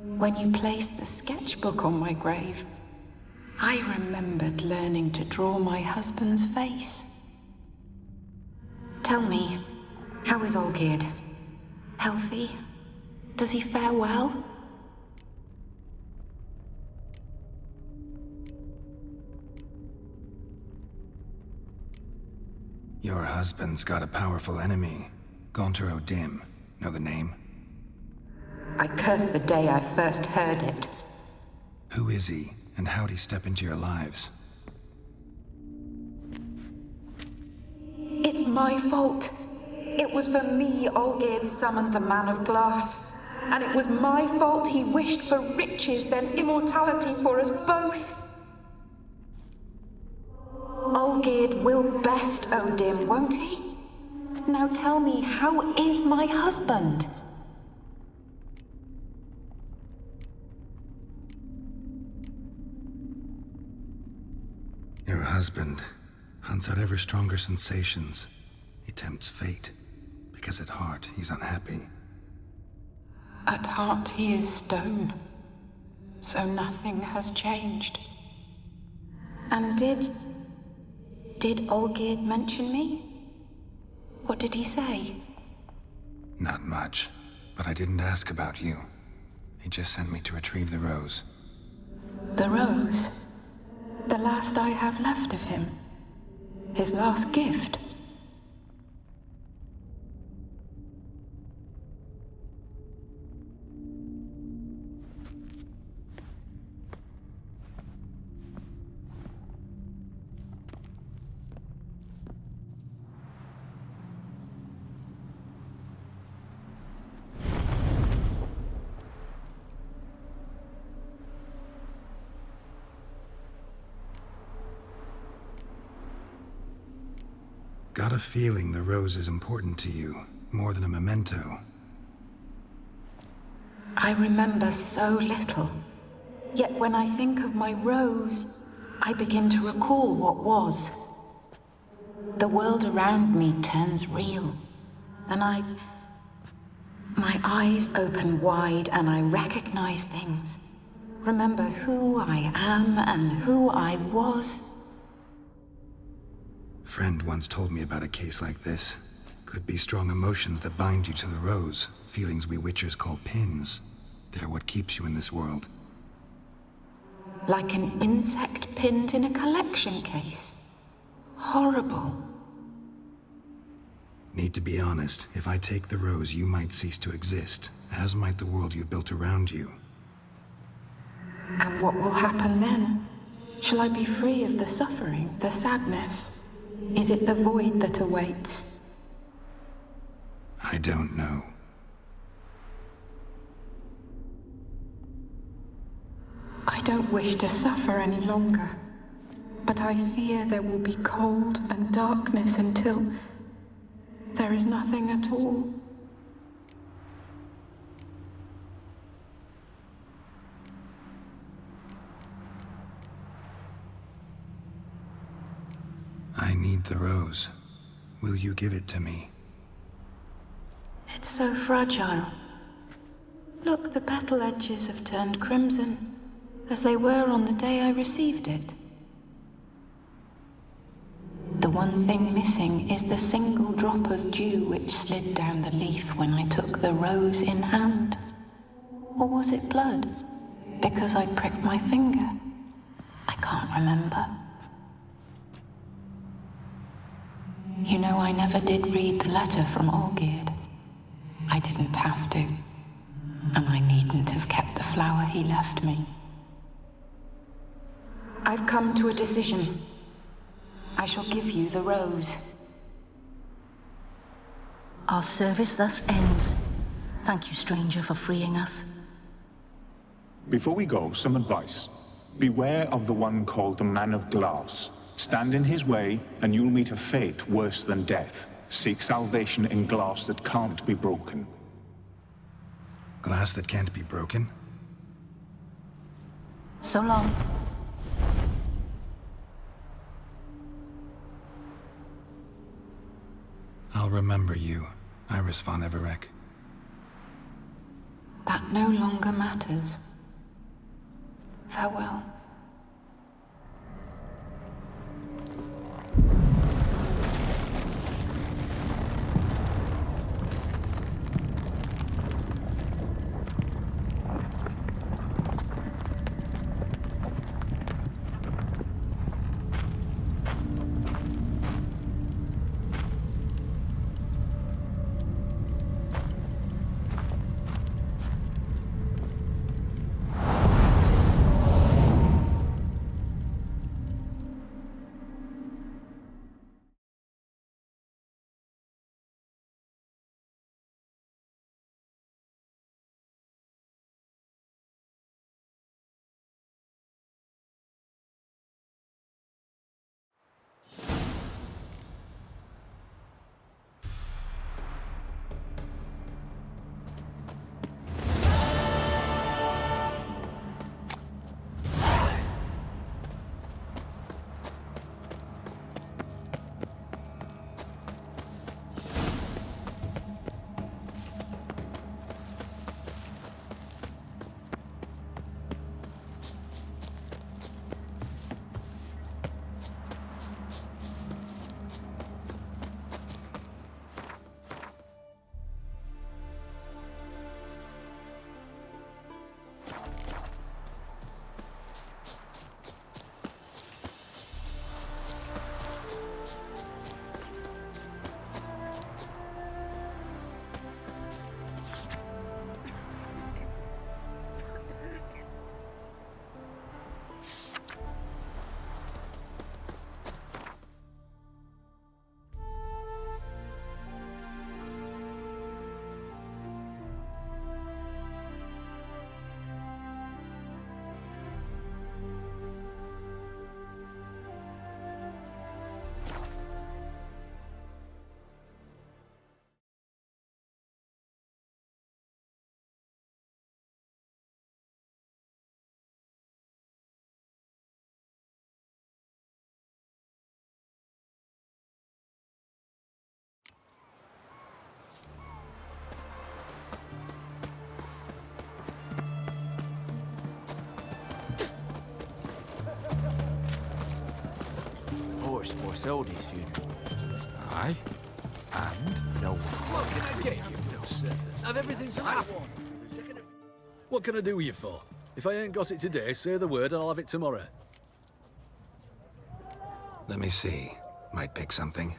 When you placed the sketchbook on my grave, I remembered learning to draw my husband's face. Tell me, how is Olgierd? Healthy? Does he fare well? Your husband's got a powerful enemy. Gaunter O'Dim. Know the name? I curse the day I first heard it. Who is he, and how'd he step into your lives? It's my fault. It was for me Olgierd summoned the Man of Glass. And it was my fault he wished for riches then immortality for us both. Olgierd will best O'Dim, won't he? Now tell me, how is my husband? Your husband hunts out ever stronger sensations. He tempts fate, because at heart he's unhappy. At heart he is stone, so nothing has changed. And did Olgierd mention me? What did he say? Not much, but I didn't ask about you. He just sent me to retrieve the rose. The rose? The last I have left of him? His last gift? got a feeling the rose is important to you, more than a memento. I remember so little. Yet when I think of my rose, I begin to recall what was. The world around me turns real, and my eyes open wide and I recognize things. Remember who I am and who I was. Friend once told me about a case like this. Could be strong emotions that bind you to the rose, feelings we witchers call pins. They're what keeps you in this world. Like an insect pinned in a collection case. Horrible. Need to be honest, if I take the rose, you might cease to exist, as might the world you built around you. And what will happen then? Shall I be free of the suffering, the sadness? Is it the void that awaits? I don't know. I don't wish to suffer any longer, but I fear there will be cold and darkness until there is nothing at all. I need the rose. Will you give it to me? It's so fragile. Look, the petal edges have turned crimson, as they were on the day I received it. The one thing missing is the single drop of dew which slid down the leaf when I took the rose in hand. Or was it blood? Because I pricked my finger? I can't remember. You know, I never did read the letter from Olgierd. I didn't have to. And I needn't have kept the flower he left me. I've come to a decision. I shall give you the rose. Our service thus ends. Thank you, stranger, for freeing us. Before we go, some advice. Beware of the one called the Man of Glass. Stand in his way, and you'll meet a fate worse than death. Seek salvation in glass that can't be broken. Glass that can't be broken? So long. I'll remember you, Iris von Everec. That no longer matters. Farewell. first Morsoldi's funeral. Aye. And? No one. What can I get you, good sir? Have everything to happen. What can I do with you for? If I ain't got it today, say the word and I'll have it tomorrow. Let me see. Might pick something.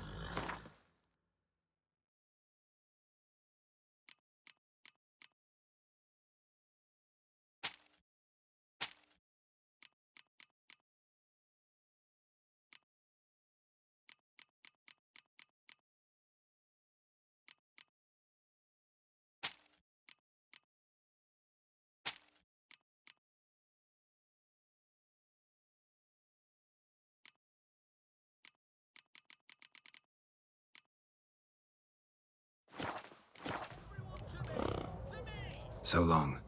So long.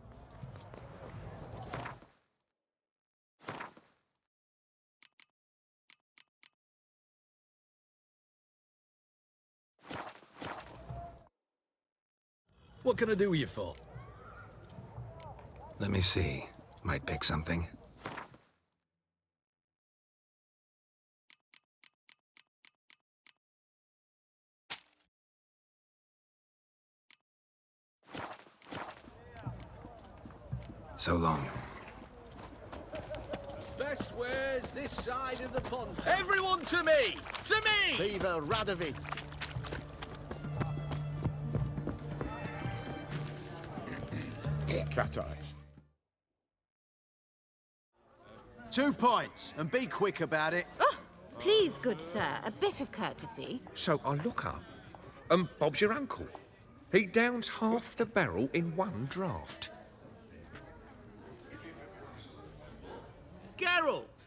What can I do with you for? Let me see. Might pick something. So long. Best wares this side of the pond. Everyone to me! To me! Viva Radovid! Cat eyes. 2 points, and be quick about it. Oh, please, good sir, a bit of courtesy. So I look up, and Bob's your uncle. He downs half the barrel in one draught. Geralt!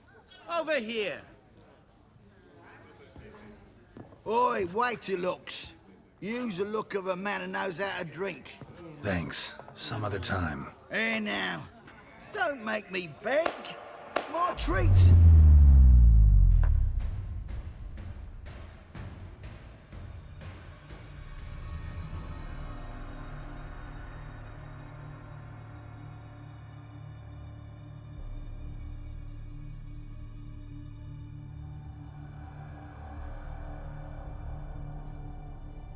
Over here! Oi, wait your looks. Use the look of a man who knows how to drink. Thanks. Some other time. Here now. Don't make me beg. My treat.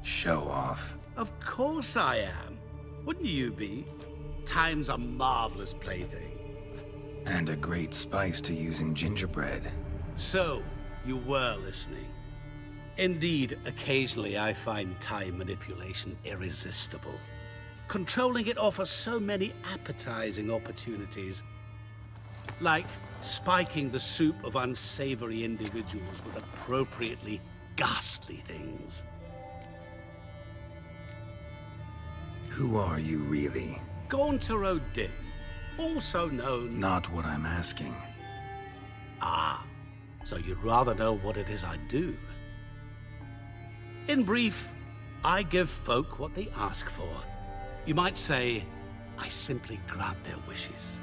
Show off. Of course I am. Wouldn't you be? Time's a marvelous plaything. And a great spice to use in gingerbread. So, you were listening. Indeed, occasionally I find time manipulation irresistible. Controlling it offers so many appetizing opportunities. Like spiking the soup of unsavory individuals with appropriately ghastly things. Who are you, really? Gaunter O'Dim, also known... Not what I'm asking. Ah, so you'd rather know what it is I do. In brief, I give folk what they ask for. You might say, I simply grant their wishes.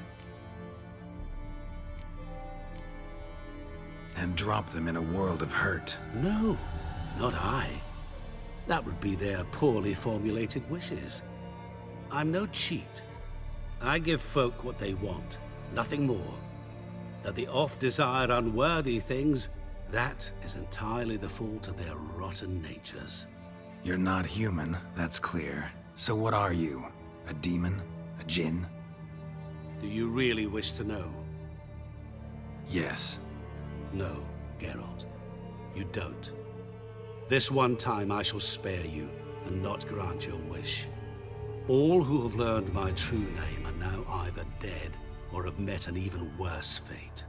And drop them in a world of hurt. No, not I. That would be their poorly formulated wishes. I'm no cheat. I give folk what they want, nothing more. That they oft desire unworthy things, that is entirely the fault of their rotten natures. You're not human, that's clear. So what are you? A demon? A djinn? Do you really wish to know? Yes. No, Geralt. You don't. This one time I shall spare you and not grant your wish. All who have learned my true name are now either dead or have met an even worse fate.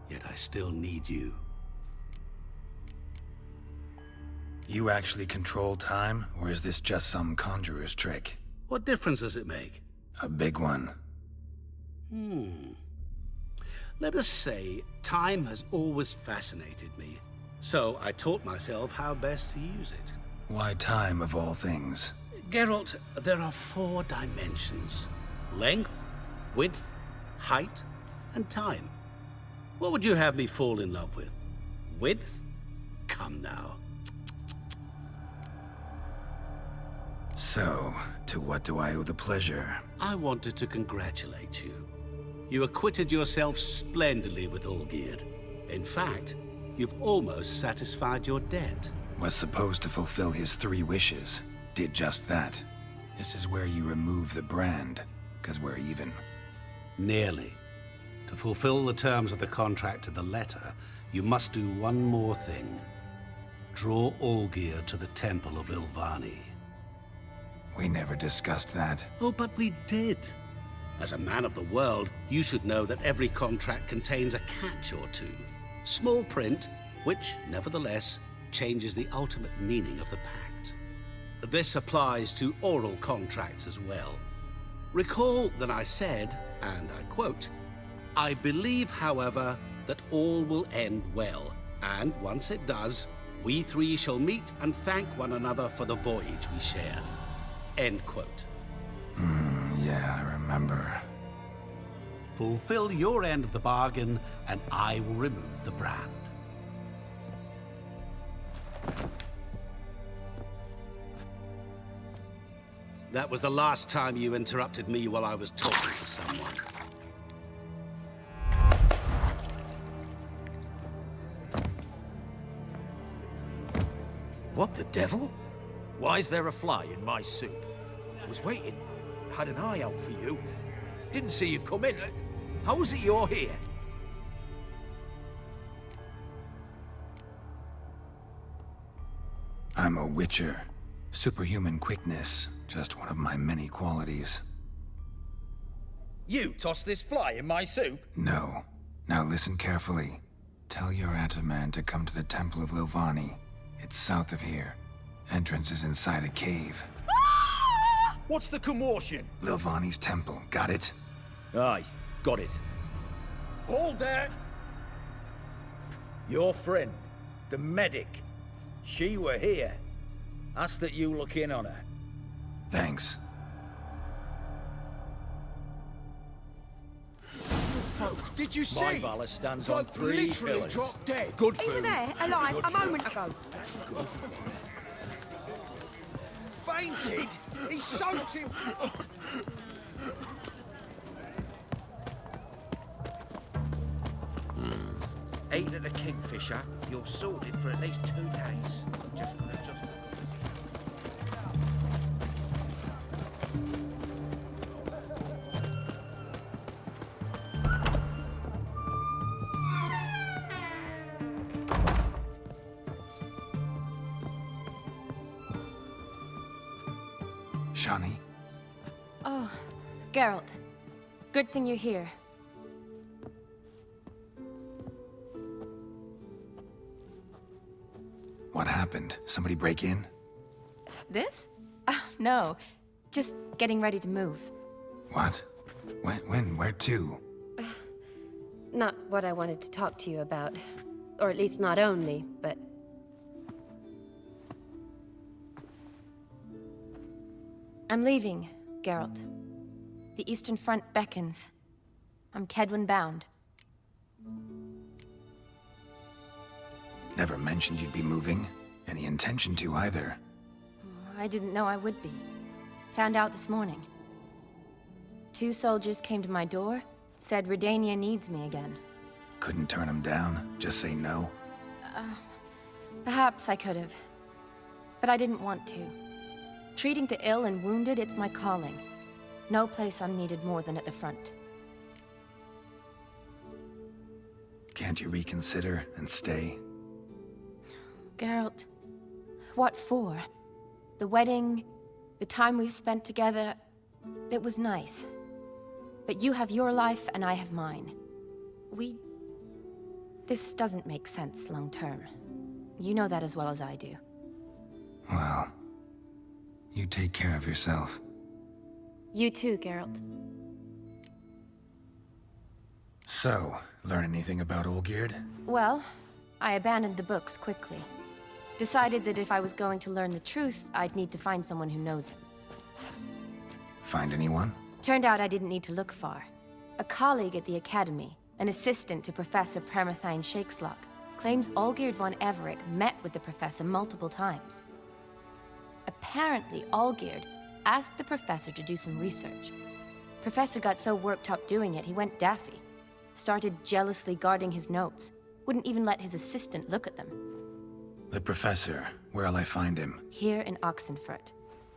Yet I still need you. You actually control time, or is this just some conjurer's trick? What difference does it make? A big one. Let us say time has always fascinated me, so I taught myself how best to use it. Why time of all things? Geralt, there are 4 dimensions. Length, width, height, and time. What would you have me fall in love with? Width? Come now. So, to what do I owe the pleasure? I wanted to congratulate you. You acquitted yourself splendidly with Olgierd. In fact, You've almost satisfied your debt. Was supposed to fulfill his 3 wishes. Did just that. This is where you remove the brand, 'cause we're even. Nearly. To fulfill the terms of the contract to the letter, you must do one more thing. Draw Olgierd to the Temple of Lilvani. We never discussed that. Oh, but we did. As a man of the world, you should know that every contract contains a catch or two. Small print, which, nevertheless, changes the ultimate meaning of the pact. This applies to oral contracts as well. Recall that I said, and I quote, "I believe, however, that all will end well, and once it does, we 3 shall meet and thank one another for the voyage we shared." End quote. Yeah, I remember. Fulfill your end of the bargain, and I will remove the brand. That was the last time you interrupted me while I was talking to someone. What the devil? Why is there a fly in my soup? Was waiting. Had an eye out for you. Didn't see you come in. How is it you're here? I'm a witcher. Superhuman quickness, just one of my many qualities. You tossed this fly in my soup? No. Now listen carefully. Tell your Ataman to come to the Temple of Lilvani. It's south of here. Entrance is inside a cave. What's the commotion? Lilvani's temple, got it? Aye, got it. Hold there! Your friend, the medic, she were here. Ask that you look in on her. Thanks. Did you see? My valor stands on Bloke 3 literally pillars. dropped dead. Good He was food. there, alive, Good a food. moment ago. Good. Fainted? He soaked him. Ate at the Kingfisher, you're sorted for at least 2 days. Just gonna adjust. Shani? Oh, Geralt. Good thing you're here. What happened? Somebody break in? This? No. Just getting ready to move. What? When? Where to? Not what I wanted to talk to you about. Or at least not only, but... I'm leaving, Geralt. The Eastern Front beckons. I'm Kedwin bound. Never mentioned you'd be moving. Any intention to either. I didn't know I would be. Found out this morning. 2 soldiers came to my door, said Redania needs me again. Couldn't turn him down? Just say no? Perhaps I could have. But I didn't want to. Treating the ill and wounded, it's my calling. No place I'm needed more than at the front. Can't you reconsider and stay? Geralt, what for? The wedding, the time we've spent together, it was nice. But you have your life and I have mine. This doesn't make sense long term. You know that as well as I do. Well, you take care of yourself. You too, Geralt. So, learn anything about Olgierd? Well, I abandoned the books quickly. Decided that if I was going to learn the truth, I'd need to find someone who knows him. Find anyone? Turned out I didn't need to look far. A colleague at the Academy, an assistant to Professor Permathine Shakeslock, claims Olgierd von Everec met with the professor multiple times. Apparently, Olgierd asked the professor to do some research. Professor got so worked up doing it, he went daffy. Started jealously guarding his notes. Wouldn't even let his assistant look at them. The professor, where'll I find him? Here in Oxenfurt.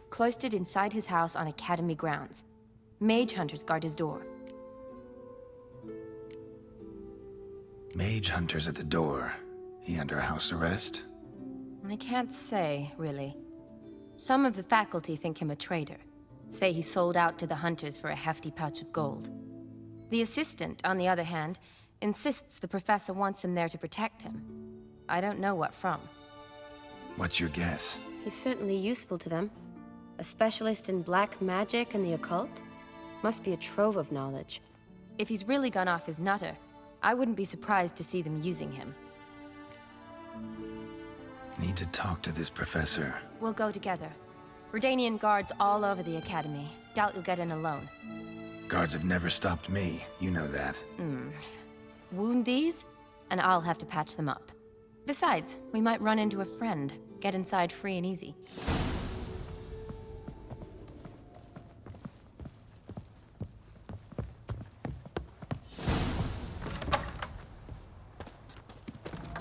Cloistered inside his house on Academy grounds. Mage hunters guard his door. Mage hunters at the door. He under house arrest? I can't say, really. Some of the faculty think him a traitor. Say he sold out to the hunters for a hefty pouch of gold. The assistant, on the other hand, insists the professor wants him there to protect him. I don't know what from. What's your guess? He's certainly useful to them. A specialist in black magic and the occult? Must be a trove of knowledge. If he's really gone off his nutter, I wouldn't be surprised to see them using him. Need to talk to this professor. We'll go together. Redanian guards all over the Academy. Doubt you'll get in alone. Guards have never stopped me, you know that. Wound these, and I'll have to patch them up. Besides, we might run into a friend. Get inside free and easy.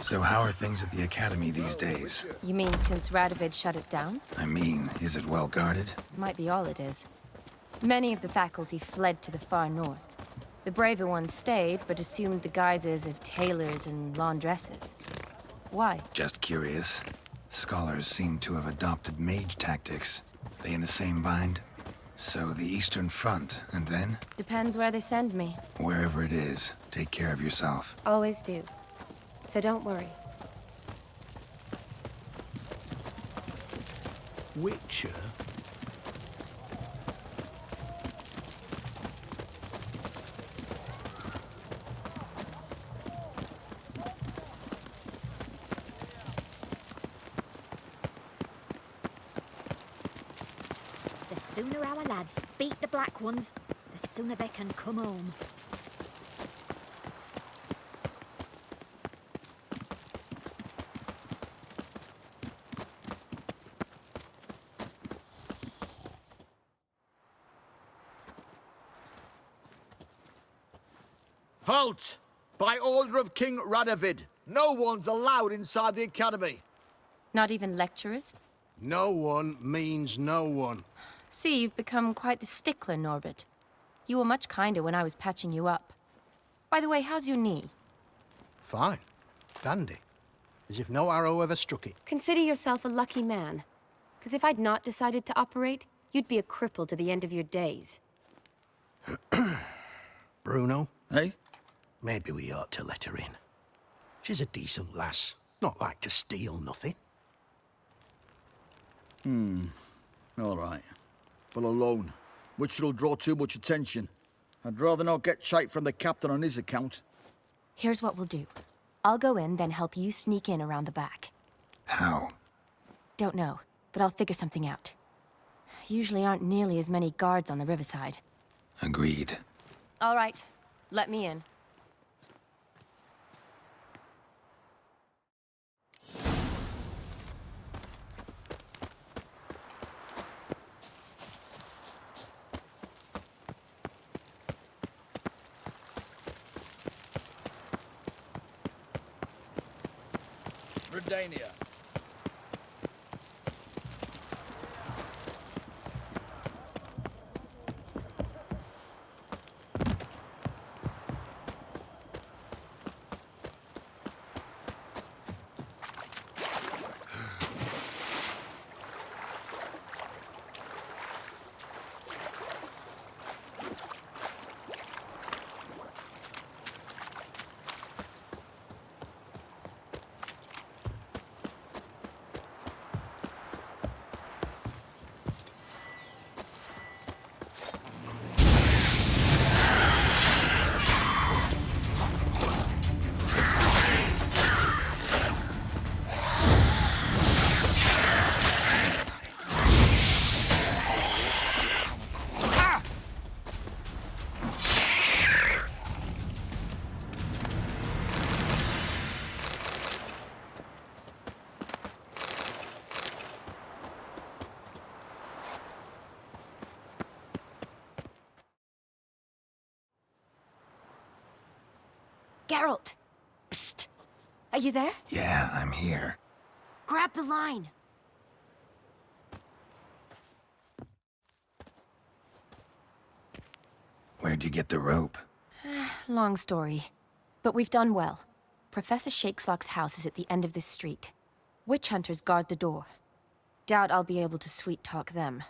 So how are things at the Academy these days? You mean since Radovid shut it down? I mean, is it well guarded? Might be all it is. Many of the faculty fled to the far north. The braver ones stayed, but assumed the guises of tailors and laundresses. Why? Just curious. Scholars seem to have adopted mage tactics. They in the same bind? So the Eastern Front, and then? Depends where they send me. Wherever it is, take care of yourself. Always do. So don't worry. Witcher? The sooner our lads beat the Black Ones, the sooner they can come home. Halt! By order of King Radovid, no one's allowed inside the Academy. Not even lecturers? No one means no one. See, you've become quite the stickler, Norbert. You were much kinder when I was patching you up. By the way, how's your knee? Fine. Dandy. As if no arrow ever struck it. Consider yourself a lucky man. Because if I'd not decided to operate, you'd be a cripple to the end of your days. Bruno? Eh? Maybe we ought to let her in. She's a decent lass. Not like to steal nothing. All right. But alone, which will draw too much attention. I'd rather not get shite from the captain on his account. Here's what we'll do. I'll go in, then help you sneak in around the back. How? Don't know, but I'll figure something out. Usually aren't nearly as many guards on the riverside. Agreed. All right, let me in. Redania. Geralt! Psst! Are you there? Yeah, I'm here. Grab the line. Where'd you get the rope? Long story. But we've done well. Professor Shakeslock's house is at the end of this street. Witch hunters guard the door. Doubt I'll be able to sweet-talk them.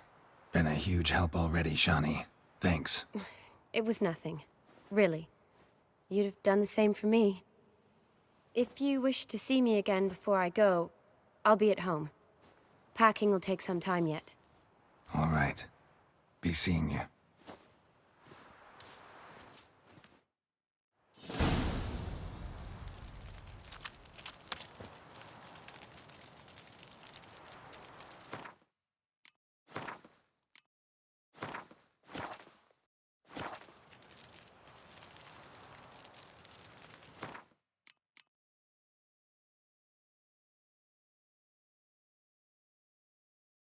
Been a huge help already, Shani. Thanks. It was nothing. Really. You'd have done the same for me. If you wish to see me again before I go, I'll be at home. Packing will take some time yet. All right. Be seeing you.